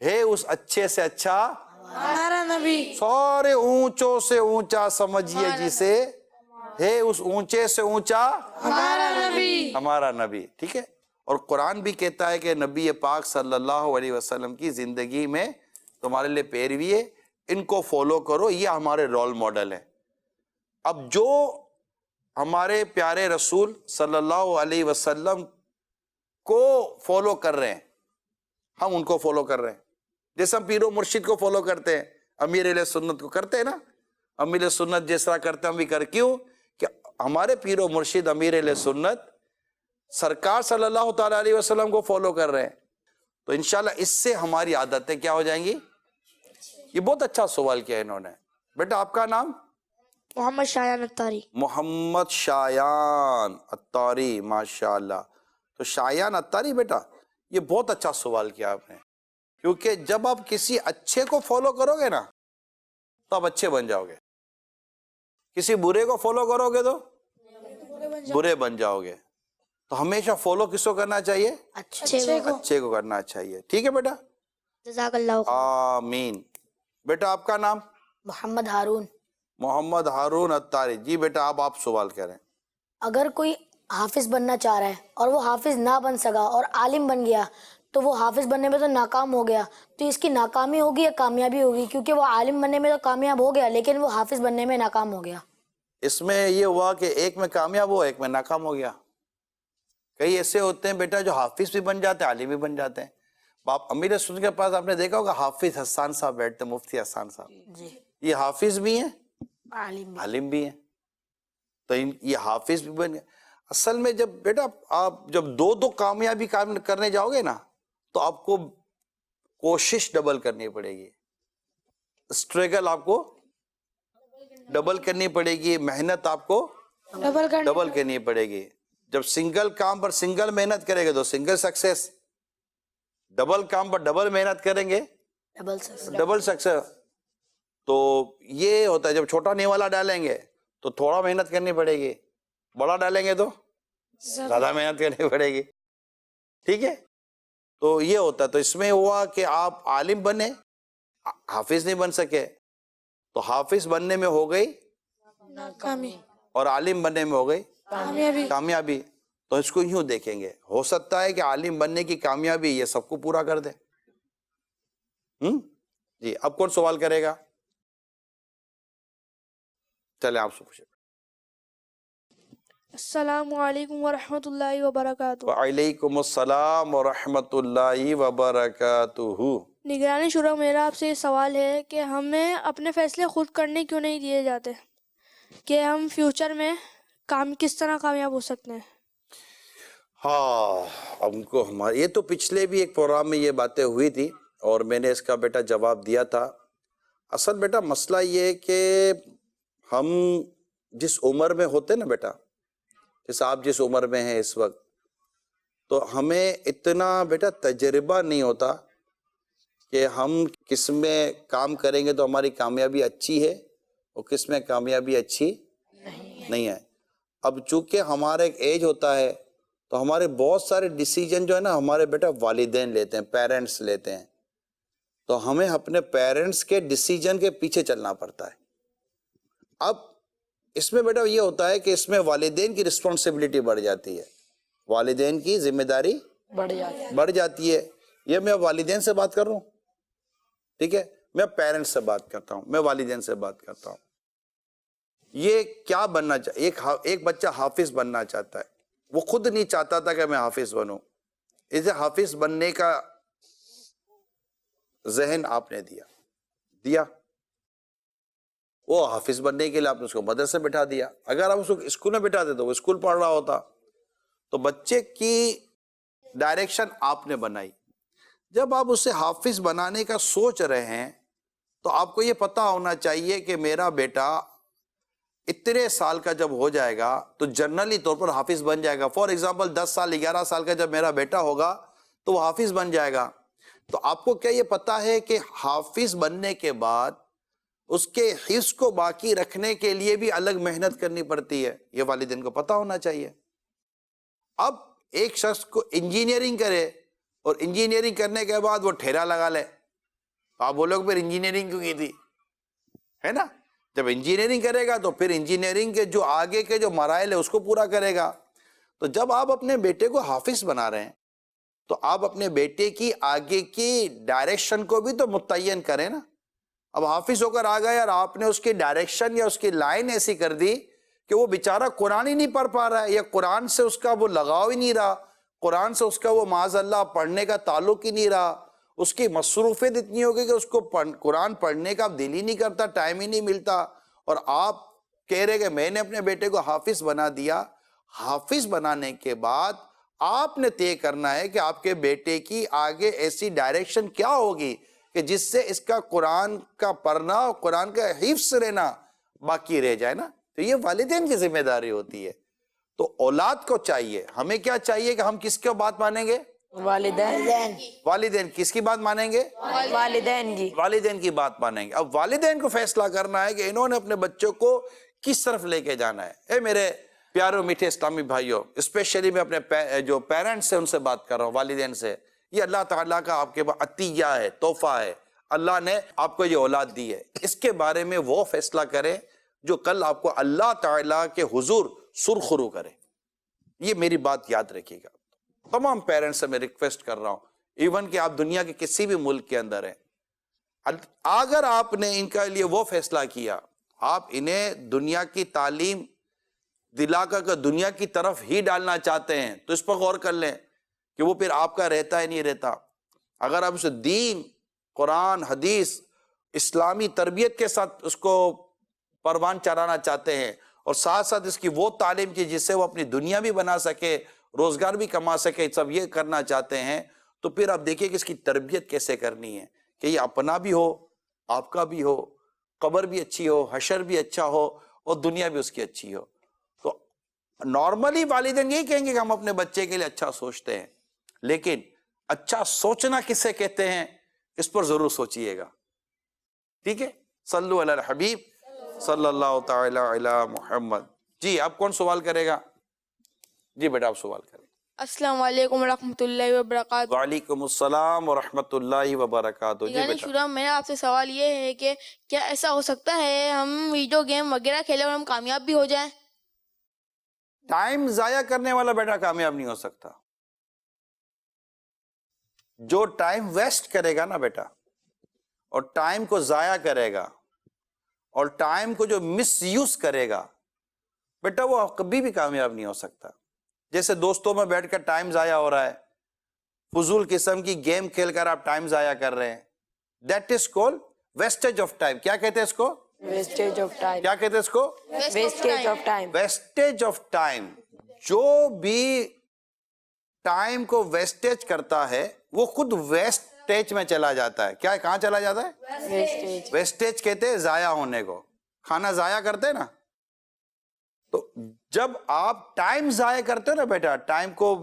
ہے اس اچھے سے اچھا ہمارا نبی. سارے اونچوں سے اونچا سمجھیے جسے, ہے اس اونچے سے اونچا ہمارا نبی. ٹھیک ہے, اور قرآن بھی کہتا ہے کہ نبی پاک صلی اللہ علیہ وسلم کی زندگی میں تمہارے لیے پیروی ہے, ان کو فالو کرو, یہ ہمارے رول ماڈل ہیں. اب جو ہمارے پیارے رسول صلی اللہ علیہ وسلم کو فالو کر رہے ہیں, ہم ان کو فالو کر رہے ہیں. جیسے ہم پیر و مرشد کو فالو کرتے ہیں, امیر علیہ سنت کو کرتے ہیں نا, امیر سنت جس طرح کرتے ہیں ہم بھی کر. کیوں کہ ہمارے پیر و مرشد امیر علیہ سنت سرکار صلی اللہ تعالی علیہ وسلم کو فالو کر رہے ہیں. تو انشاءاللہ اس سے ہماری عادتیں کیا ہو جائیں گی. یہ بہت اچھا سوال کیا انہوں نے. بیٹا آپ کا نام؟ محمد شایان اتاری. محمد شایان اتاری, ماشاءاللہ. تو شایان اتاری بیٹا, یہ بہت اچھا سوال کیا آپ نے, کیونکہ جب آپ کسی اچھے کو فالو کرو گے نا تو آپ اچھے بن جاؤ گے. کسی برے کو فالو کرو گے تو برے بن جاؤ گے. تو ہمیشہ فالو کس کو کرنا چاہیے؟ اچھے کو کرنا چاہیے. ٹھیک ہے بیٹا, جزاک اللہ. آمین. بیٹا آپ کا نام؟ محمد ہارون. محمد ہارون اتاری. جی بیٹا آپ سوال کریں. اگر کوئی حافظ بننا چاہ رہا ہے اور وہ حافظ نہ بن سکا اور عالم بن گیا, تو وہ حافظ بننے میں تو ناکام ہو گیا, تو اس کی ناکامی ہوگی یا کامیابی ہوگی؟ کیونکہ وہ عالم بننے میں تو کامیاب ہو گیا لیکن وہ حافظ بننے میں ناکام ہو گیا. اس میں یہ ہوا کہ ایک میں کامیاب ہوا, ایک میں ناکام ہو گیا. کئی ایسے ہوتے ہیں بیٹا جو حافظ بھی بن جاتے ہیں, عالم بھی بن جاتے ہیں. باپ امیر سنت کے پاس آپ نے دیکھا ہوگا حافظ حسان صاحب بیٹھتے, مفتی حسان صاحب, جی, یہ حافظ بھی ہیں عالم بھی ہیں. تو یہ حافظ بھی بن گئے. اصل میں جب بیٹا آپ جب دو کامیابی کرنے جاؤ گے نا تو آپ کو کوشش ڈبل کرنی پڑے گی, اسٹرگل آپ کو ڈبل کرنی پڑے گی, محنت آپ کو ڈبل کرنی پڑے گی. جب سنگل کام پر سنگل محنت کریں گے تو سنگل سکسیس, ڈبل کام پر ڈبل محنت کریں گے ڈبل سکسیس. تو یہ ہوتا ہے جب چھوٹا نیوالا ڈالیں گے تو تھوڑا محنت کرنی پڑے گی، بڑا ڈالیں گے تو زیادہ محنت کرنی پڑے گی، ٹھیک ہے؟ تو یہ ہوتا ہے. تو اس میں ہوا کہ آپ عالم بنے، حافظ نہیں بن سکے، تو حافظ بننے میں ہو گئی ناکامی، اور عالم بننے میں ہو گئی کامیابی. کامیابی. تو اس کو یوں دیکھیں گے، ہو سکتا ہے کہ عالم بننے کی کامیابی یہ سب کو پورا کر دے. جی اب کون سوال کرے گا؟ چلے آپ سے پوچھیں. السلام علیکم ورحمۃ اللہ وبرکاتہ. وعلیکم السلام ورحمۃ اللہ وبرکاتہ. نگرانی شورا، میرا آپ سے یہ سوال ہے کہ ہمیں اپنے فیصلے خود کرنے کیوں نہیں دیے جاتے، کہ ہم فیوچر میں کس طرح کامیاب ہو سکتے ہیں؟ ہاں اب ان کو ہمارے یہ تو پچھلے بھی ایک پروگرام میں یہ باتیں ہوئی تھی اور میں نے اس کا بیٹا جواب دیا تھا. اصل بیٹا مسئلہ یہ ہے کہ ہم جس عمر میں ہوتے نا بیٹا، جیسے آپ جس عمر میں ہیں اس وقت، تو ہمیں اتنا بیٹا تجربہ نہیں ہوتا کہ ہم کس میں کام کریں گے تو ہماری کامیابی اچھی ہے اور کس میں کامیابی اچھی نہیں ہے. اب چونکہ ہمارا ایک ایج ہوتا ہے تو ہمارے بہت سارے ڈیسیجن جو ہے نا ہمارے بیٹا والدین لیتے ہیں، پیرنٹس لیتے ہیں. تو ہمیں اپنے پیرنٹس کے ڈیسیجن کے پیچھے چلنا پڑتا ہے. اب اس میں بیٹا یہ ہوتا ہے کہ اس میں والدین کی رسپانسبلٹی بڑھ جاتی ہے، والدین کی ذمہ داری بڑھ جاتی ہے. یہ میں والدین سے بات کر رہا ہوں، ٹھیک ہے، میں پیرنٹس سے بات کرتا ہوں، میں والدین سے بات کرتا ہوں. یہ کیا بننا چاہیے؟ ایک بچہ حافظ بننا چاہتا ہے، وہ خود نہیں چاہتا تھا کہ میں حافظ بنوں، اسے حافظ بننے کا ذہن آپ نے دیا. وہ حافظ بننے کے لیے آپ نے اس کو مدرسے بٹھا دیا. اگر آپ اس کو اسکول میں بٹھاتے تو وہ اسکول پڑھ رہا ہوتا. تو بچے کی ڈائریکشن آپ نے بنائی. جب آپ اسے حافظ بنانے کا سوچ رہے ہیں تو آپ کو یہ پتا ہونا چاہیے کہ میرا بیٹا اتنے سال کا جب ہو جائے گا تو جنرلی طور پر حافظ بن جائے گا. فار ایگزامپل 10 سال 11 سال کا جب میرا بیٹا ہوگا تو وہ حافظ بن جائے گا. تو آپ کو کیا یہ پتا ہے کہ حافظ بننے کے بعد اس کے حفظ کو باقی رکھنے کے لیے بھی الگ محنت کرنی پڑتی ہے؟ یہ والدین کو پتا ہونا چاہیے. اب ایک شخص کو انجینئرنگ کرے اور انجینئرنگ کرنے کے بعد وہ ٹھیلا لگا لے، آپ بولو کہ پھر انجینئرنگ کیوں کی تھی، ہے نا؟ جب انجینئرنگ کرے گا تو پھر انجینئرنگ کے جو آگے کے جو مراحل ہے اس کو پورا کرے گا. تو جب آپ اپنے بیٹے کو حافظ بنا رہے ہیں تو آپ اپنے بیٹے کی آگے کی ڈائریکشن کو بھی تو متعین کریں نا. اب حافظ ہو کر آ گئے اور آپ نے اس کی ڈائریکشن یا اس کی لائن ایسی کر دی کہ وہ بیچارہ قرآن ہی نہیں پڑھ پا رہا ہے، یا قرآن سے اس کا وہ لگاؤ ہی نہیں رہا، قرآن سے اس کا وہ معاذ اللہ پڑھنے کا تعلق ہی نہیں رہا، اس کی مصروفیت اتنی ہوگی کہ اس کو قرآن پڑھنے کا دل ہی نہیں کرتا، ٹائم ہی نہیں ملتا. اور آپ کہہ رہے کہ میں نے اپنے بیٹے کو حافظ بنا دیا. حافظ بنانے کے بعد آپ نے طے کرنا ہے کہ آپ کے بیٹے کی آگے ایسی ڈائریکشن کیا ہوگی کہ جس سے اس کا قرآن کا پڑھنا اور قرآن کا حفظ رہنا باقی رہ جائے نا. تو یہ والدین کی ذمہ داری ہوتی ہے. تو اولاد کو چاہیے، ہمیں کیا چاہیے کہ ہم کس کی بات مانیں گے؟ والدین. کس کی بات مانیں گے؟ والدین کی بات مانیں گے. اب والدین کو فیصلہ کرنا ہے کہ انہوں نے اپنے بچوں کو کس طرف لے کے جانا ہے. اے میرے پیارے میٹھے اسلامی بھائیوں، اسپیشلی میں اپنے جو پیرنٹس ہیں ان سے بات کر رہا ہوں، والدین سے. یہ اللہ تعالیٰ کا آپ کے پاس عطیہ ہے، تحفہ ہے. اللہ نے آپ کو یہ اولاد دی ہے، اس کے بارے میں وہ فیصلہ کریں جو کل آپ کو اللہ تعالیٰ کے حضور سرخرو کرے. یہ میری بات یاد رکھیے گا. تمام پیرنٹس سے میں ریکویسٹ کر رہا ہوں، ایون کہ آپ دنیا کے کسی بھی ملک کے اندر ہیں، اگر آپ نے ان کے لیے وہ فیصلہ کیا، آپ انہیں دنیا کی تعلیم دلا کر دنیا کی طرف ہی ڈالنا چاہتے ہیں تو اس پر غور کر لیں کہ وہ پھر آپ کا رہتا ہے نہیں رہتا. اگر آپ اسے دین، قرآن، حدیث، اسلامی تربیت کے ساتھ اس کو پروان چڑھانا چاہتے ہیں اور ساتھ ساتھ اس کی وہ تعلیم کی جس سے وہ اپنی دنیا بھی بنا سکے، روزگار بھی کما سکے، سب یہ کرنا چاہتے ہیں، تو پھر آپ دیکھیے کہ اس کی تربیت کیسے کرنی ہے کہ یہ اپنا بھی ہو، آپ کا بھی ہو، قبر بھی اچھی ہو، حشر بھی اچھا ہو اور دنیا بھی اس کی اچھی ہو. تو نارملی والدین یہی کہیں گے کہ ہم اپنے بچے کے لیے اچھا سوچتے ہیں، لیکن اچھا سوچنا کسے کہتے ہیں اس پر ضرور سوچئے گا. ٹھیک ہے؟ صلو علی الحبیب صلی اللہ تعالی علی محمد. جی اب کون سوال کرے گا؟ جی بیٹا آپ سوال کریں. السلام علیکم ورحمۃ اللہ وبرکاتہ. وعلیکم السلام ورحمۃ اللہ وبرکاتہ. جی یعنی بیٹا. شورا میرا آپ سے سوال یہ ہے کہ کیا ایسا ہو سکتا ہے ہم ویڈیو گیم وغیرہ کھیلیں اور ہم کامیاب بھی ہو جائیں؟ ٹائم ضائع کرنے والا بیٹا کامیاب نہیں ہو سکتا. جو ٹائم ویسٹ کرے گا نا بیٹا اور ٹائم کو ضائع کرے گا اور ٹائم کو جو مس یوز کرے گا بیٹا وہ کبھی بھی کامیاب نہیں ہو سکتا. جیسے دوستوں میں بیٹھ کر ٹائم ضائع ہو رہا ہے, فضول قسم کی گیم کھیل کر آپ ٹائم ضائع کر رہے ہیں, that is call wastage of time. کیا کہتے ہیں اس کو؟ Wastage of time. کیا کہتے ہیں اس کو؟ Wastage of time. Wastage of time. جو بھی ٹائم کو ویسٹیج کرتا ہے وہ خود ویسٹیج میں چلا جاتا ہے. کیا کہاں چلا جاتا ہے؟ ویسٹیج. ویسٹیج کہتے ہیں ضائع ہونے کو. کھانا ضائع کرتے ہیں نا, تو جب آپ ٹائم ضائع کرتے ہو نا بیٹا, ٹائم کو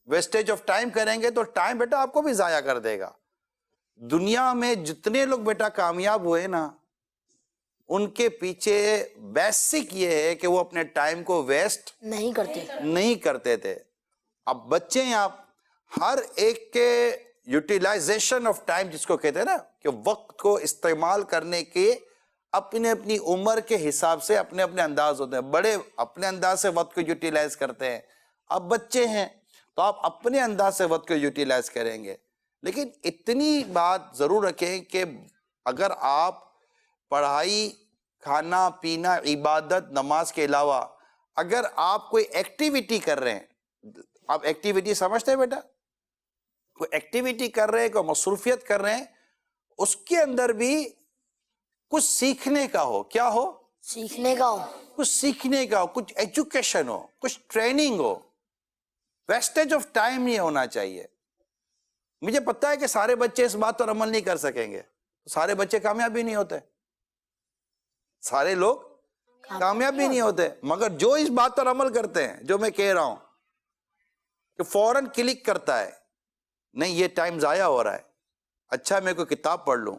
ویسٹیج آف ٹائم کریں گے تو ٹائم بیٹا آپ کو بھی ضائع کر دے گا. دنیا میں جتنے لوگ بیٹا کامیاب ہوئے نا ان کے پیچھے بیسک یہ ہے کہ وہ اپنے ٹائم کو ویسٹ نہیں کرتے تھے. اب بچے ہیں آپ, ہر ایک کے یوٹیلائزیشن آف ٹائم جس کو کہتے ہیں نا کہ وقت کو استعمال کرنے کے اپنے اپنی عمر کے حساب سے اپنے اپنے انداز ہوتے ہیں. بڑے اپنے انداز سے وقت کو یوٹیلائز کرتے ہیں, اب بچے ہیں تو آپ اپنے انداز سے وقت کو یوٹیلائز کریں گے. لیکن اتنی بات ضرور رکھیں کہ اگر آپ پڑھائی, کھانا پینا, عبادت, نماز کے علاوہ اگر آپ کوئی ایکٹیویٹی کر رہے ہیں, آپ ایکٹیویٹی سمجھتے ہیں بیٹا, کوئی ایکٹیویٹی کر رہے ہیں, کوئی مصروفیت کر رہے ہیں, اس کے اندر بھی کچھ سیکھنے کا ہو. کیا ہو؟ سیکھنے کا ہو. کچھ سیکھنے کا ہو, کچھ ایجوکیشن ہو, کچھ training who. Wastage of time نہیں ہونا چاہیے. مجھے پتا ہے کہ سارے بچے اس بات پر عمل نہیں کر سکیں گے, سارے بچے کامیاب بھی نہیں ہوتے, سارے لوگ کامیاب بھی نہیں ہوتے, مگر جو اس بات پر عمل کرتے ہیں جو میں کہہ رہا ہوں کہ فوراً کلک کرتا ہے, نہیں یہ ٹائم ضائع ہو رہا ہے, اچھا میں کوئی کتاب پڑھ لوں,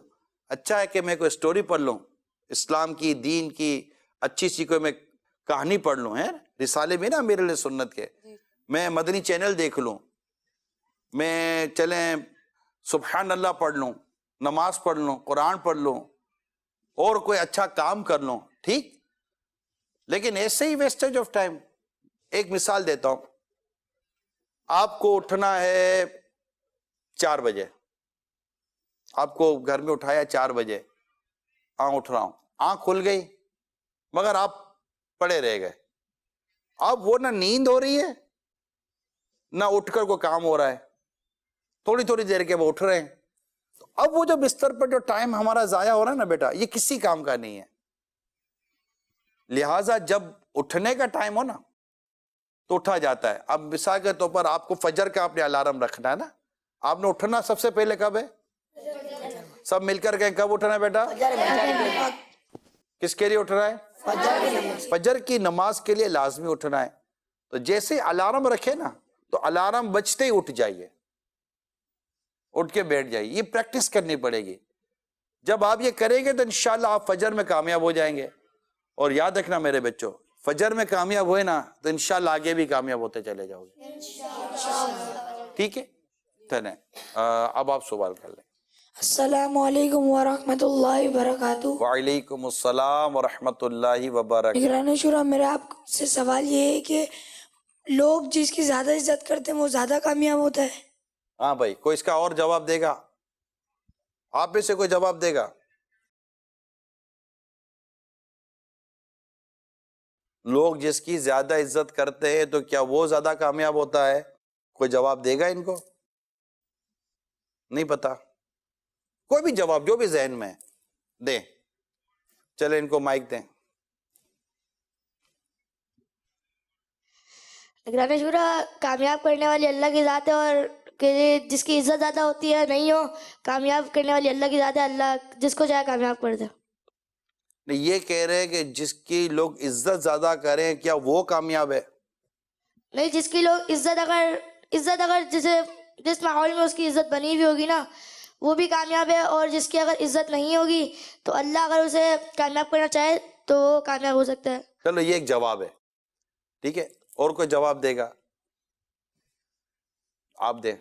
اچھا ہے کہ میں کوئی سٹوری پڑھ لوں, اسلام کی, دین کی اچھی سی کوئی میں کہانی پڑھ لوں, ہے رسالے بھی نا میرے لیے سنت کے, میں مدنی چینل دیکھ لوں, میں چلیں سبحان اللہ پڑھ لوں, نماز پڑھ لوں, قرآن پڑھ لوں, اور کوئی اچھا کام کر لوں, ٹھیک. لیکن ایسے ہی ویسٹیج آف ٹائم. ایک مثال دیتا ہوں, آپ کو اٹھنا ہے 4 بجے, آپ کو گھر میں اٹھایا 4 بجے, اٹھ رہا ہوں, آنکھ کھل گئی مگر آپ پڑے رہ گئے. اب وہ نہ نیند ہو رہی ہے نہ اٹھ کر کوئی کام ہو رہا ہے, تھوڑی دیر کے وہ اٹھ رہے ہیں. تو اب وہ جو بستر پر جو ٹائم ہمارا ضائع ہو رہا ہے نا بیٹا, یہ کسی کام کا نہیں ہے. لہٰذا جب اٹھنے کا ٹائم ہو نا تو اٹھا جاتا ہے. اب مثال کے طور پر آپ کو فجر کا اپنے الارم رکھنا ہے نا, آپ نے اٹھنا سب سے پہلے کب ہے؟ سب مل کر کہیں کب اٹھنا ہے بیٹا؟ کس کے لیے اٹھ رہا ہے؟ فجر کی نماز کے لیے لازمی اٹھنا ہے. تو جیسے الارم رکھے نا تو الارم بجتے ہی اٹھ جائیے, اٹھ کے بیٹھ جائیے. یہ پریکٹس کرنی پڑے گی. جب آپ یہ کریں گے تو انشاءاللہ آپ فجر میں کامیاب ہو جائیں گے. اور یاد رکھنا میرے بچوں, فجر میں کامیاب ہوئے نا تو انشاءاللہ آگے بھی کامیاب ہوتے چلے جاؤ گے. ٹھیک ہے, اب آپ سوال کر لیں. السلام علیکم ورحمۃ اللہ وبرکاتہ. وعلیکم السلام ورحمۃ اللہ وبرکاتہ. نگران شورا, میرا آپ سے سوال یہ ہے کہ لوگ جس کی زیادہ عزت کرتے ہیں وہ زیادہ کامیاب ہوتا ہے. ہاں بھائی, کوئی اس کا اور جواب دے گا؟ آپ میں سے کوئی جواب دے گا؟ لوگ جس کی زیادہ عزت کرتے ہیں تو کیا وہ زیادہ کامیاب ہوتا ہے؟ کوئی جواب دے گا ان کو؟ نہیں پتا. کوئی بھی جواب جو بھی ذہن میں دیں. چلے ان کو مائک دیں. نگران شورا, کامیاب کرنے والی اللہ کی ذات ہے, اور کہ جس کی عزت زیادہ ہوتی ہے نہیں ہو, کامیاب کرنے والی اللہ کی ذات ہے, اللہ جس کو چاہے کامیاب کر دے. نہیں, یہ کہہ رہے ہیں کہ جس کی لوگ عزت زیادہ کریں کیا وہ کامیاب ہے؟ نہیں, جس کی لوگ عزت اگر جس ماحول میں اس کی عزت بنی ہوئی ہوگی نا وہ بھی کامیاب ہے, اور جس کی اگر عزت نہیں ہوگی تو اللہ اگر اسے کامیاب کرنا چاہے تو وہ کامیاب ہو سکتا ہے. چلو یہ ایک جواب ہے, ٹھیک ہے, اور کوئی جواب دے گا؟ آپ دیں.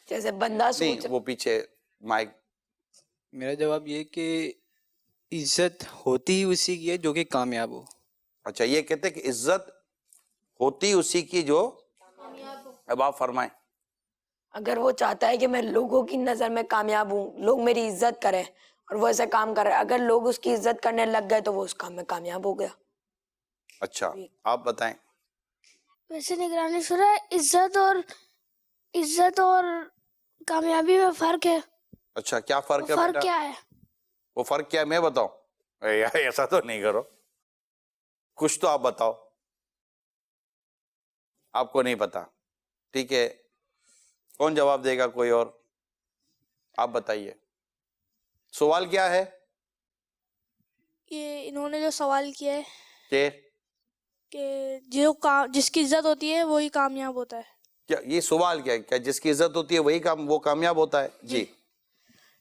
جیسے بندہ نہیں, سوچ وہ پیچھے مائک. میرا جواب یہ کہ عزت ہوتی ہی اسی کی ہے جو کہ کامیاب ہو. اچھا, یہ کہتے کہ عزت ہوتی اسی کی جو, اب آپ فرمائیں. اگر وہ چاہتا ہے کہ میں لوگوں کی نظر میں کامیاب ہوں, لوگ میری عزت کریں, اور وہ ایسے کام کر رہا ہے, اگر لوگ اس کی عزت کرنے لگ گئے تو وہ اس کام میں کامیاب ہو گیا. اچھا, آپ بتائیں. ویسے نگرانی شورا عزت اور کامیابی میں فرق ہے. اچھا, کیا فرق ہے فرق بیٹا؟ کیا ہے؟ وہ فرق کیا ہے میں بتاؤں؟ اے یار ایسا تو نہیں کرو, کچھ تو آپ بتاؤ. آپ کو نہیں پتا, ٹھیک ہے, کون جواب دے گا؟ کوئی اور؟ آپ بتائیے سوال کیا ہے. یہ انہوں نے جو سوال کیا ہے کہ کہ جس کی عزت ہوتی ہے وہی کامیاب ہوتا ہے. کیا یہ سوال کیا ہے؟ کیا جس کی عزت ہوتی ہے وہی وہ کامیاب ہوتا ہے؟ جی.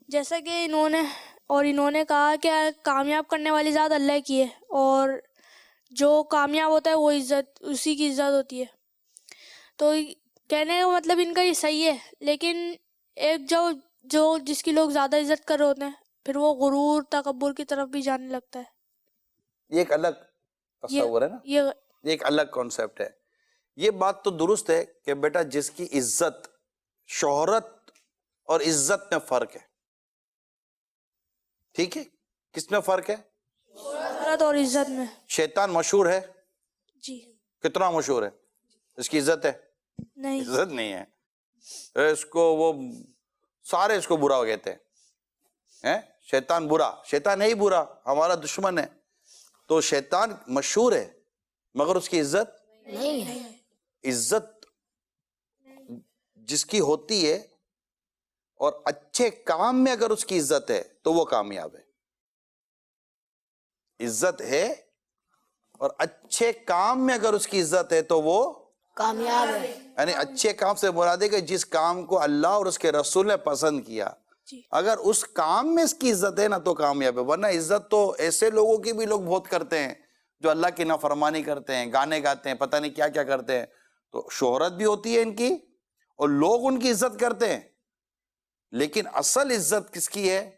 جیسا کہ انہوں نے کہا کہ کامیاب کرنے والی ذات اللہ کی ہے, اور جو کامیاب ہوتا ہے وہ اسی کی عزت ہوتی ہے. تو کہنے کا مطلب ان کا یہ صحیح ہے, لیکن ایک جو جس کی لوگ زیادہ عزت کر رہے ہوتے ہیں پھر وہ غرور تکبر کی طرف بھی جانے لگتا ہے. یہ ایک الگ تصور ہے نا, یہ یہ ایک الگ کانسیپٹ ہے. یہ بات تو درست ہے کہ بیٹا جس کی عزت, شہرت اور عزت میں فرق ہے, ٹھیک ہے, کس میں فرق ہے؟ شہرت اور عزت میں. شیطان مشہور ہے, جی کتنا مشہور ہے؟ اس کی عزت ہے؟ نہیں. عزت نہیں ہے. اس کو وہ سارے اس کو برا کہتے ہیں, شیطان برا, شیطان ہے ہی برا, ہمارا دشمن ہے. تو شیطان مشہور ہے مگر اس کی عزت نہیں ہے. عزت جس کی ہوتی ہے اور اچھے کام میں اگر اس کی عزت ہے تو وہ کامیاب ہے. عزت ہے اور اچھے کام میں اگر اس کی عزت ہے تو وہ کامیاب ہے. یعنی اچھے کام سے مراد ہے کہ جس کام کو اللہ اور اس کے رسول نے پسند کیا, اگر اس کام میں اس کی عزت ہے نا تو کامیاب ہے. ورنہ عزت تو ایسے لوگوں کی بھی لوگ بہت کرتے ہیں جو اللہ کی نافرمانی کرتے ہیں, گانے گاتے ہیں, پتہ نہیں کیا کیا کرتے ہیں. تو شہرت بھی ہوتی ہے ان کی اور لوگ ان کی عزت کرتے ہیں, لیکن اصل عزت کس کی ہے؟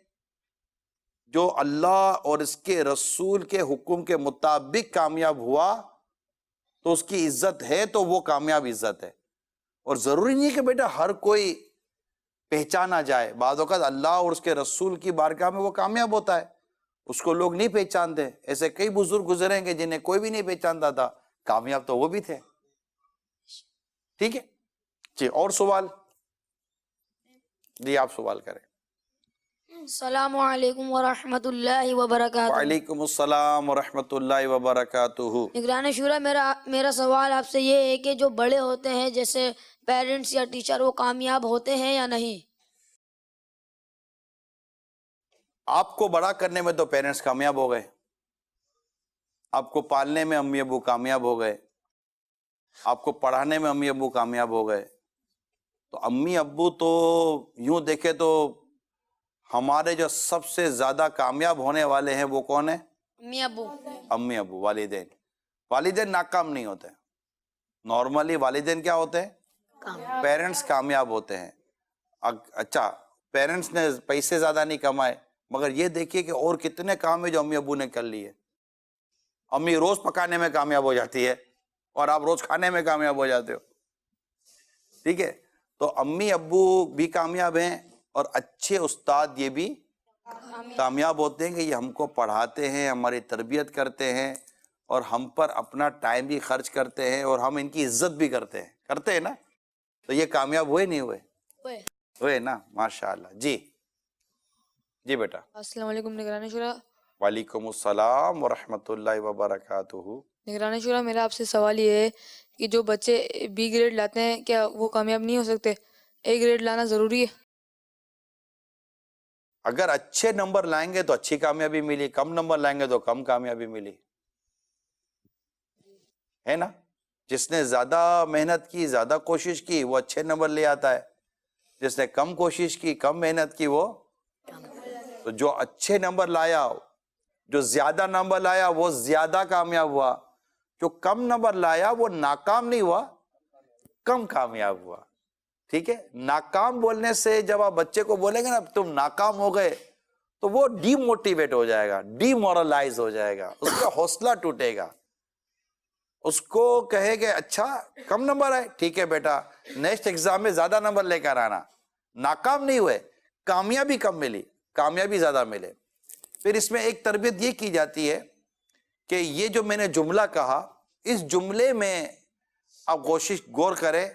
جو اللہ اور اس کے رسول کے حکم کے مطابق کامیاب ہوا تو اس کی عزت ہے, تو وہ کامیاب عزت ہے. اور ضروری نہیں ہے کہ بیٹا ہر کوئی پہچانا جائے. بعض اوقات اللہ اور اس کے رسول کی بارگاہ میں وہ کامیاب ہوتا ہے, اس کو لوگ نہیں پہچانتے. ایسے کئی بزرگ گزرے ہیں کہ جنہیں کوئی بھی نہیں پہچانتا تھا, کامیاب تو وہ بھی تھے. ٹھیک ہے جی, اور سوال؟ جی آپ سوال کریں. السلام علیکم ورحمۃ اللہ وبرکاتہ. وعلیکم السلام ورحمۃ اللہ وبرکاتہ. نگران شورا, میرا سوال آپ سے یہ ہے کہ جو بڑے ہوتے ہیں جیسے پیرنٹس یا ٹیچر, وہ کامیاب ہوتے ہیں یا نہیں؟ آپ کو بڑا کرنے میں تو پیرنٹس کامیاب ہو گئے, آپ کو پالنے میں امی ابو کامیاب ہو گئے, آپ کو پڑھانے میں امی ابو کامیاب ہو گئے. تو امی ابو تو یوں دیکھے تو ہمارے جو سب سے زیادہ کامیاب ہونے والے ہیں وہ کون ہیں؟ امی ابو. امی ابو, والدین. والدین ناکام نہیں ہوتے, نارملی والدین کیا ہوتے ہیں؟ پیرنٹس کامیاب ہوتے ہیں. اچھا, پیرنٹس نے پیسے زیادہ نہیں کمائے, مگر یہ دیکھیے کہ اور کتنے کام ہیں جو امی ابو نے کر لیے. امی روز پکانے میں کامیاب ہو جاتی ہے اور آپ روز کھانے میں کامیاب ہو جاتے ہو. ٹھیک ہے, تو امی ابو بھی کامیاب ہیں اور اچھے استاد یہ بھی کامیاب ہوتے ہیں کہ یہ ہم کو پڑھاتے ہیں, ہماری تربیت کرتے ہیں اور ہم پر اپنا ٹائم بھی خرچ کرتے ہیں اور ہم ان کی عزت بھی کرتے ہیں نا. تو یہ کامیاب ہوئے نہیں ہوئے؟ ہوئے نا, ماشاءاللہ. جی جی بیٹا. السلام علیکم نگران شورا. وعلیکم السلام ورحمۃ اللہ وبرکاتہ. نگران شورا, میرا آپ سے سوال یہ ہے کہ جو بچے بی گریڈ لاتے ہیں کیا وہ کامیاب نہیں ہو سکتے؟ اے گریڈ لانا ضروری ہے؟ اگر اچھے نمبر لائیں گے تو اچھی کامیابی ملی, کم نمبر لائیں گے تو کم کامیابی ملی, ہے نا. جس نے زیادہ محنت کی, زیادہ کوشش کی, وہ اچھے نمبر لے آتا ہے. جس نے کم کوشش کی, کم محنت کی, وہ تو جو اچھے نمبر لایا جو زیادہ نمبر لایا وہ زیادہ کامیاب ہوا، جو کم نمبر لایا وہ ناکام نہیں ہوا، کم کامیاب ہوا. ٹھیک ہے. ناکام بولنے سے جب آپ بچے کو بولیں گے نا تم ناکام ہو گئے تو وہ ڈی موٹیویٹ ہو جائے گا، ڈی مورلائز ہو جائے گا، اس کا حوصلہ ٹوٹے گا. اس کو کہے کہ اچھا کم نمبر آئے، ٹھیک ہے بیٹا نیکسٹ ایگزام میں زیادہ نمبر لے کر آنا. ناکام نہیں ہوئے، کامیابی کم ملی، کامیابی زیادہ ملے. پھر اس میں ایک تربیت یہ کی جاتی ہے کہ یہ جو میں نے جملہ کہا، اس جملے میں آپ غور کریں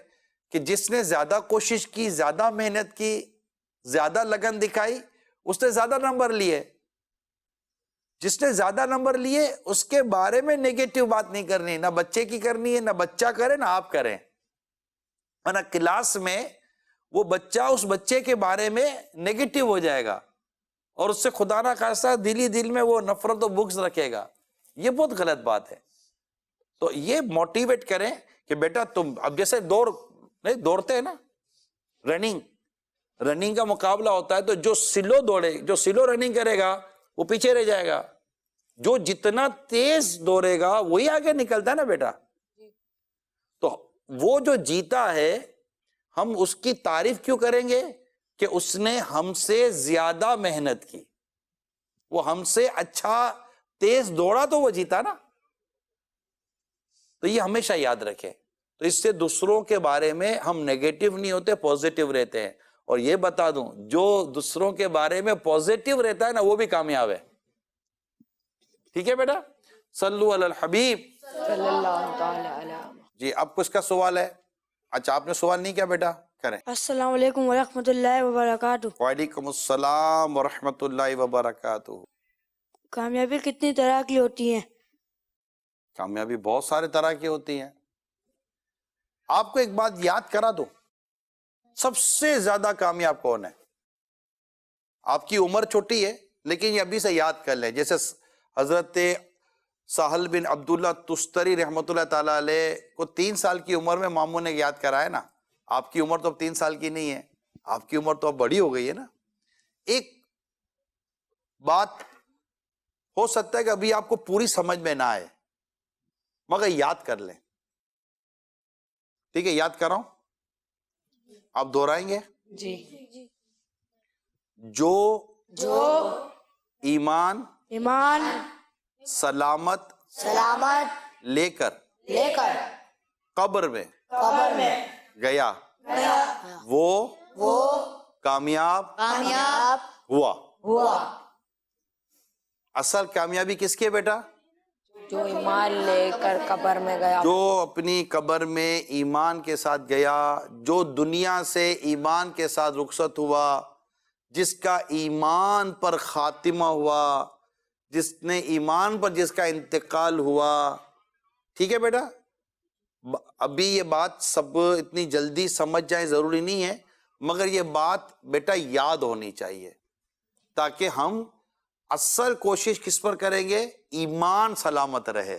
کہ جس نے زیادہ کوشش کی، زیادہ محنت کی، زیادہ لگن دکھائی، اس نے زیادہ نمبر لیے. جس نے زیادہ نمبر لیے اس کے بارے میں نیگیٹو بات نہیں کرنی، نہ بچے کی کرنی ہے، نہ بچہ کرے نہ آپ کریں. ورنہ کلاس میں وہ بچہ اس بچے کے بارے میں نیگیٹو ہو جائے گا اور اس سے خدا نہ خواستہ دل میں وہ نفرت و بغض رکھے گا. یہ بہت غلط بات ہے. تو یہ موٹیویٹ کریں کہ بیٹا تم اب جیسے دوڑتے ہیں نا، رننگ کا مقابلہ ہوتا ہے تو جو سلو دوڑے، جو سلو رننگ کرے گا وہ پیچھے رہ جائے گا، جو جتنا تیز دوڑے گا وہی آگے نکلتا ہے نا بیٹا. تو وہ جو جیتا ہے ہم اس کی تعریف کیوں کریں گے کہ اس نے ہم سے زیادہ محنت کی، وہ ہم سے اچھا تیز دوڑا تو وہ جیتا نا. تو یہ ہمیشہ یاد رکھیں. تو اس سے دوسروں کے بارے میں ہم نیگیٹو نہیں ہوتے، پوزیٹو رہتے ہیں. اور یہ بتا دوں جو دوسروں کے بارے میں پوزیٹو رہتا ہے نا وہ بھی کامیاب ہے. ٹھیک ہے بیٹا، صلو علی الحبیب صلی اللہ تعالی علیہ. جی اب کچھ کا سوال ہے؟ اچھا آپ نے سوال نہیں کیا بیٹا، کریں. السلام علیکم ورحمۃ اللہ وبرکاتہ. وعلیکم السلام ورحمۃ اللہ وبرکاتہ. کامیابی کتنی طرح کی ہوتی ہے؟ کامیابی بہت سارے طرح کی ہوتی ہیں. آپ کو ایک بات یاد کرا دوں، سب سے زیادہ کامیاب کون ہے؟ آپ کی عمر چھوٹی ہے لیکن یہ ابھی سے یاد کر لیں. جیسے حضرت سہل بن عبداللہ تستری رحمۃ اللہ تعالیٰ علیہ کو 3 سال کی عمر میں ماموں نے یاد کرایا نا. آپ کی عمر تو اب 3 سال کی نہیں ہے، آپ کی عمر تو اب بڑی ہو گئی ہے نا. ایک بات ہو سکتا ہے کہ ابھی آپ کو پوری سمجھ میں نہ آئے مگر یاد کر لیں. ٹھیک ہے، یاد کر رہا ہوں، آپ دہرائیں گے. جی. جو ایمان سلامت لے کر قبر میں گیا وہ کامیاب ہوا. اصل کامیابی کس کی ہے بیٹا؟ جو ایمان لے کر قبر میں گیا، جو اپنی قبر میں ایمان کے ساتھ گیا، جو دنیا سے ایمان کے ساتھ رخصت ہوا، جس کا ایمان پر خاتمہ ہوا، جس نے ایمان پر جس کا انتقال ہوا. ٹھیک ہے بیٹا، ابھی یہ بات سب اتنی جلدی سمجھ جائیں ضروری نہیں ہے مگر یہ بات بیٹا یاد ہونی چاہیے تاکہ ہم اصل کوشش کس پر کریں گے؟ ایمان سلامت رہے.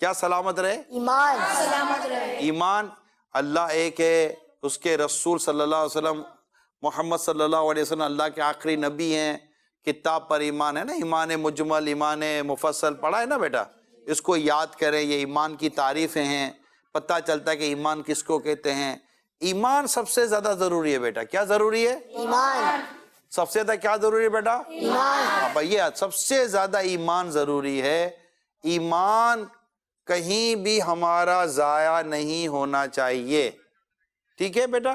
کیا سلامت رہے؟ ایمان سلامت رہے. ایمان. اللہ ایک ہے، اس کے رسول صلی اللہ علیہ وسلم محمد صلی اللہ علیہ وسلم اللہ کے آخری نبی ہیں. کتاب پر ایمان ہے نا، ایمان مجمل، ایمان مفصل پڑھا ہے نا بیٹا. اس کو یاد کریں، یہ ایمان کی تعریفیں ہیں، پتہ چلتا ہے کہ ایمان کس کو کہتے ہیں. ایمان سب سے زیادہ ضروری ہے بیٹا. کیا ضروری ہے؟ ایمان. سب سے زیادہ کیا ضروری ہے بیٹا؟ ایمان. بھیا سب سے زیادہ ایمان ضروری ہے. ایمان کہیں بھی ہمارا ضائع نہیں ہونا چاہیے. ٹھیک ہے بیٹا؟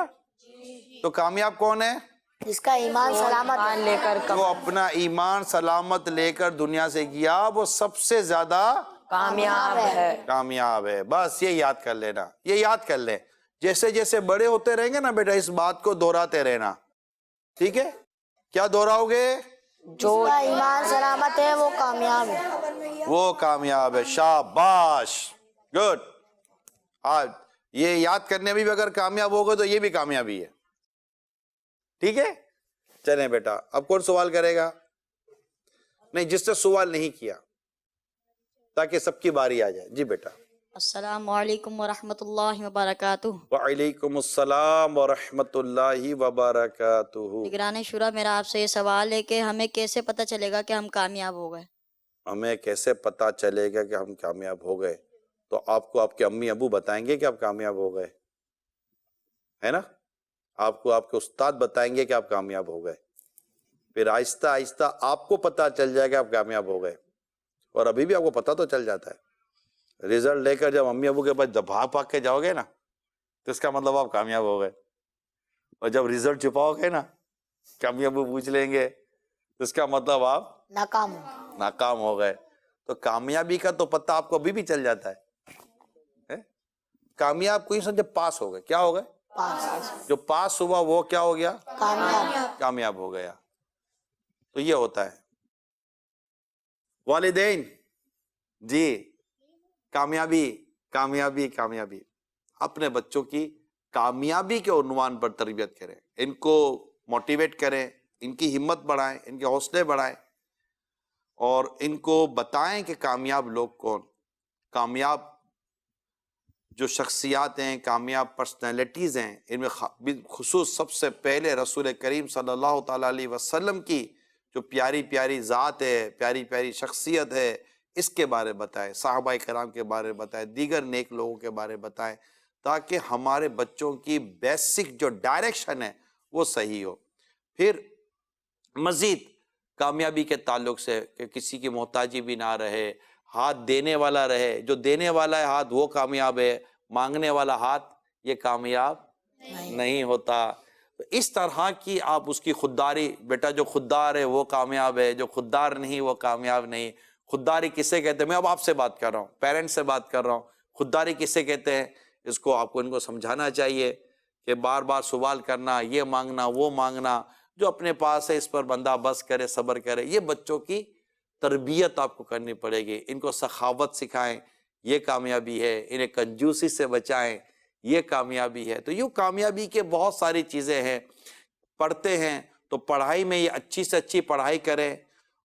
تو کامیاب کون ہے؟ جس کا ایمان سلامت ایمان لے کر جو اپنا ایمان سلامت لے کر دنیا سے گیا وہ سب سے زیادہ کامیاب ہے. کامیاب ہے. بس یہ یاد کر لینا، یہ یاد کر لیں. جیسے جیسے بڑے ہوتے رہیں گے نا بیٹا اس بات کو دہراتے رہنا. ٹھیک ہے؟ کیا دہراؤ گے؟ جو کا ایمان سلامت ہے وہ کامیاب ہے. وہ کامیاب ہے. شاباش، گڈ. آج یہ یاد کرنے میں بھی اگر کامیاب ہوگا تو یہ بھی کامیابی ہے. ٹھیک ہے؟ چلیں بیٹا اب کون سوال کرے گا؟ نہیں، جس نے سوال نہیں کیا تاکہ سب کی باری آ جائے. جی بیٹا. السلام علیکم ورحمۃ اللہ وبرکاتہ. وعلیکم السلام ورحمۃ اللہ وبرکاتہ. نگران شورا، میرا آپ سے یہ سوال ہے کہ ہمیں کیسے پتہ چلے گا کہ ہم کامیاب ہو گئے؟ ہمیں کیسے پتا چلے گا کہ ہم کامیاب ہو گئے؟ تو آپ کو آپ کے امی ابو بتائیں گے کہ آپ کامیاب ہو گئے، ہے نا؟ آپ کو آپ کے استاد بتائیں گے کہ آپ کامیاب ہو گئے، پھر آہستہ آہستہ آپ کو پتا چل جائے گا آپ کامیاب ہو گئے۔ اور ابھی بھی آپ کو پتا تو چل جاتا ہے، رزلٹ لے کر جب امی ابو کے پاس بھاگ کے جاؤ گے نا تو اس کا مطلب آپ کامیاب ہو گئے، اور جب رزلٹ چھپاؤ گے نا کہ امی ابو پوچھ لیں گے تو اس کا مطلب آپ ناکام ہو گئے۔ تو کامیابی کا تو پتہ آپ کو ابھی بھی چل جاتا ہے۔ کامیاب کوئی سمجھے پاس ہو گئے، کیا ہو گئے؟ جو پاس ہوا وہ کیا ہو گیا؟ کامیاب ہو گیا۔ تو یہ ہوتا ہے والدین، جی کامیابی کامیابی کامیابی، اپنے بچوں کی کامیابی کے عنوان پر تربیت کریں، ان کو موٹیویٹ کریں، ان کی ہمت بڑھائیں، ان کے حوصلے بڑھائیں، اور ان کو بتائیں کہ کامیاب لوگ کون، کامیاب جو شخصیات ہیں، کامیاب پرسنالٹیز ہیں، ان میں خصوص سب سے پہلے رسول کریم صلی اللہ تعالیٰ علیہ وسلم کی جو پیاری پیاری ذات ہے، پیاری پیاری شخصیت ہے، اس کے بارے بتائیں، صحابہ کرام کے بارے بتائیں، دیگر نیک لوگوں کے بارے بتائیں، تاکہ ہمارے بچوں کی بیسک جو ڈائریکشن ہے وہ صحیح ہو۔ پھر مزید کامیابی کے تعلق سے کہ کسی کی محتاجی بھی نہ رہے، ہاتھ دینے والا رہے، جو دینے والا ہے ہاتھ وہ کامیاب ہے، مانگنے والا ہاتھ یہ کامیاب نہیں ہوتا۔ اس طرح کی آپ اس کی خودداری، بیٹا جو خوددار ہے وہ کامیاب ہے، جو خوددار نہیں وہ کامیاب نہیں۔ خودداری کسے کہتے ہیں؟ میں اب آپ سے بات کر رہا ہوں، پیرنٹس سے بات کر رہا ہوں، خودداری کسے کہتے ہیں؟ اس کو آپ کو ان کو سمجھانا چاہیے کہ بار بار سوال کرنا، یہ مانگنا وہ مانگنا، جو اپنے پاس ہے اس پر بندہ بس کرے، صبر کرے۔ یہ بچوں کی تربیت آپ کو کرنی پڑے گی، ان کو سخاوت سکھائیں، یہ کامیابی ہے، انہیں کنجوسی سے بچائیں، یہ کامیابی ہے۔ تو یہ کامیابی کے بہت ساری چیزیں ہیں۔ پڑھتے ہیں تو پڑھائی میں یہ اچھی سے اچھی پڑھائی کریں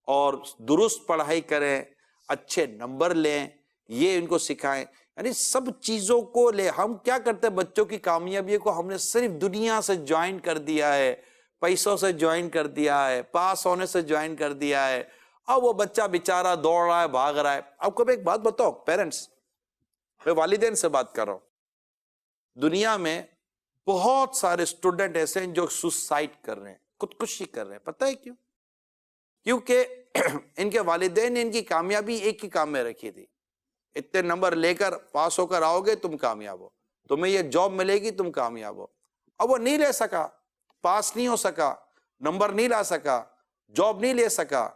اور درست پڑھائی کریں، اچھے نمبر لیں، یہ ان کو سکھائیں۔ یعنی سب چیزوں کو لے، ہم کیا کرتے ہیں بچوں کی کامیابی کو ہم نے صرف دنیا سے جوائن کر دیا ہے، پیسوں سے جوائن کر دیا ہے، پاس ہونے سے جوائن کر دیا ہے، اب وہ بچہ بیچارہ دوڑ رہا ہے، بھاگ رہا ہے۔ آپ کو میں ایک بات بتاؤ پیرنٹس، میں والدین سے بات کر رہا ہوں، دنیا میں بہت سارے اسٹوڈنٹ ایسے ہیں جو سوسائڈ کر رہے ہیں، خودکشی کر رہے ہیں۔ پتہ ہے کیوں؟ کیونکہ ان کے والدین نے ان کی کامیابی ایک ہی کام میں رکھی تھی، اتنے نمبر لے کر پاس ہو کر آؤ گے تم کامیاب ہو، تمہیں یہ جاب ملے گی تم کامیاب ہو۔ اب وہ نہیں لے سکا، پاس نہیں ہو سکا، نمبر نہیں لا سکا، جاب نہیں لے سکا۔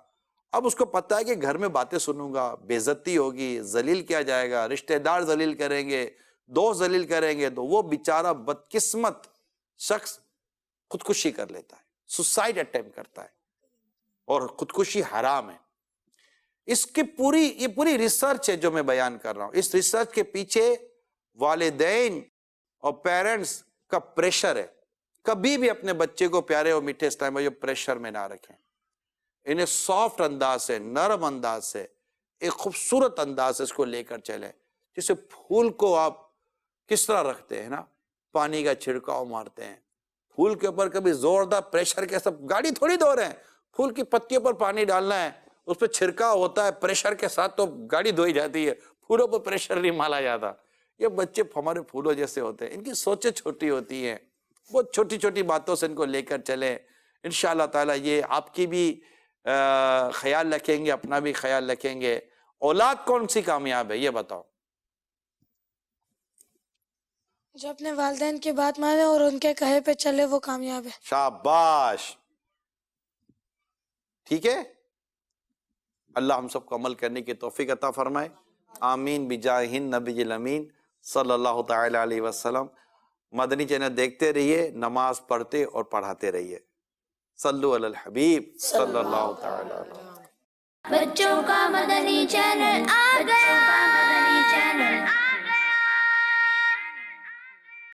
اب اس کو پتہ ہے کہ گھر میں باتیں سنوں گا، بے عزتی ہوگی، ذلیل کیا جائے گا، رشتہ دار ذلیل کریں گے، دوست ذلیل کریں گے، تو وہ بیچارہ بدقسمت شخص خودکشی کر لیتا ہے، سوسائڈ اٹیمپٹ کرتا ہے، اور خودکشی حرام ہے۔ اس کی یہ پوری ریسرچ ہے جو میں بیان کر رہا ہوں۔ اس ریسرچ کے پیچھے والدین اور پیرنٹس کا پریشر ہے۔ کبھی بھی اپنے بچے کو پیارے اور میٹھے اسلام میں جو پریشر میں نہ رکھیں، انہیں سافٹ انداز سے، نرم انداز سے، ایک خوبصورت انداز سے اس کو لے کر چلیں۔ جیسے پھول کو آپ کس طرح رکھتے ہیں نا، پانی کا چھڑکاؤ مارتے ہیں، پھول کے اوپر کبھی زوردار پریشر کے ساتھ گاڑی تھوڑی دھو رہے ہیں، پھول کی پتیوں پر پانی ڈالنا ہے، اس پہ چھڑکاؤ ہوتا ہے پریشر کے ساتھ تو گاڑی دھوئی جاتی ہے، پھولوں پر پریشر نہیں مالا جاتا۔ یہ بچے ہمارے پھولوں جیسے ہوتے ہیں، ان کی سوچیں چھوٹی ہوتی ہیں، بہت چھوٹی چھوٹی باتوں سے ان کو لے کر چلیں۔ انشاءاللہ تعالیٰ یہ آپ کی بھی خیال رکھیں گے، اپنا بھی خیال رکھیں گے۔ اولاد کون سی کامیاب ہے یہ بتاؤ؟ جو اپنے والدین کی بات مانے اور ان کے کہے پہ چلے وہ کامیاب ہے۔ شاباش، ٹھیک ہے۔ اللہ ہم سب کو عمل کرنے کی توفیق عطا فرمائے، آمین بجاہ النبی الامین صلی اللہ تعالی علیہ وسلم۔ مدنی چینل دیکھتے رہیے، نماز پڑھتے اور پڑھاتے رہیے۔ صلو علی الحبیب صلی اللہ تعالی علیہ وسلم۔ بچوں کا مدنی چینل آ گیا۔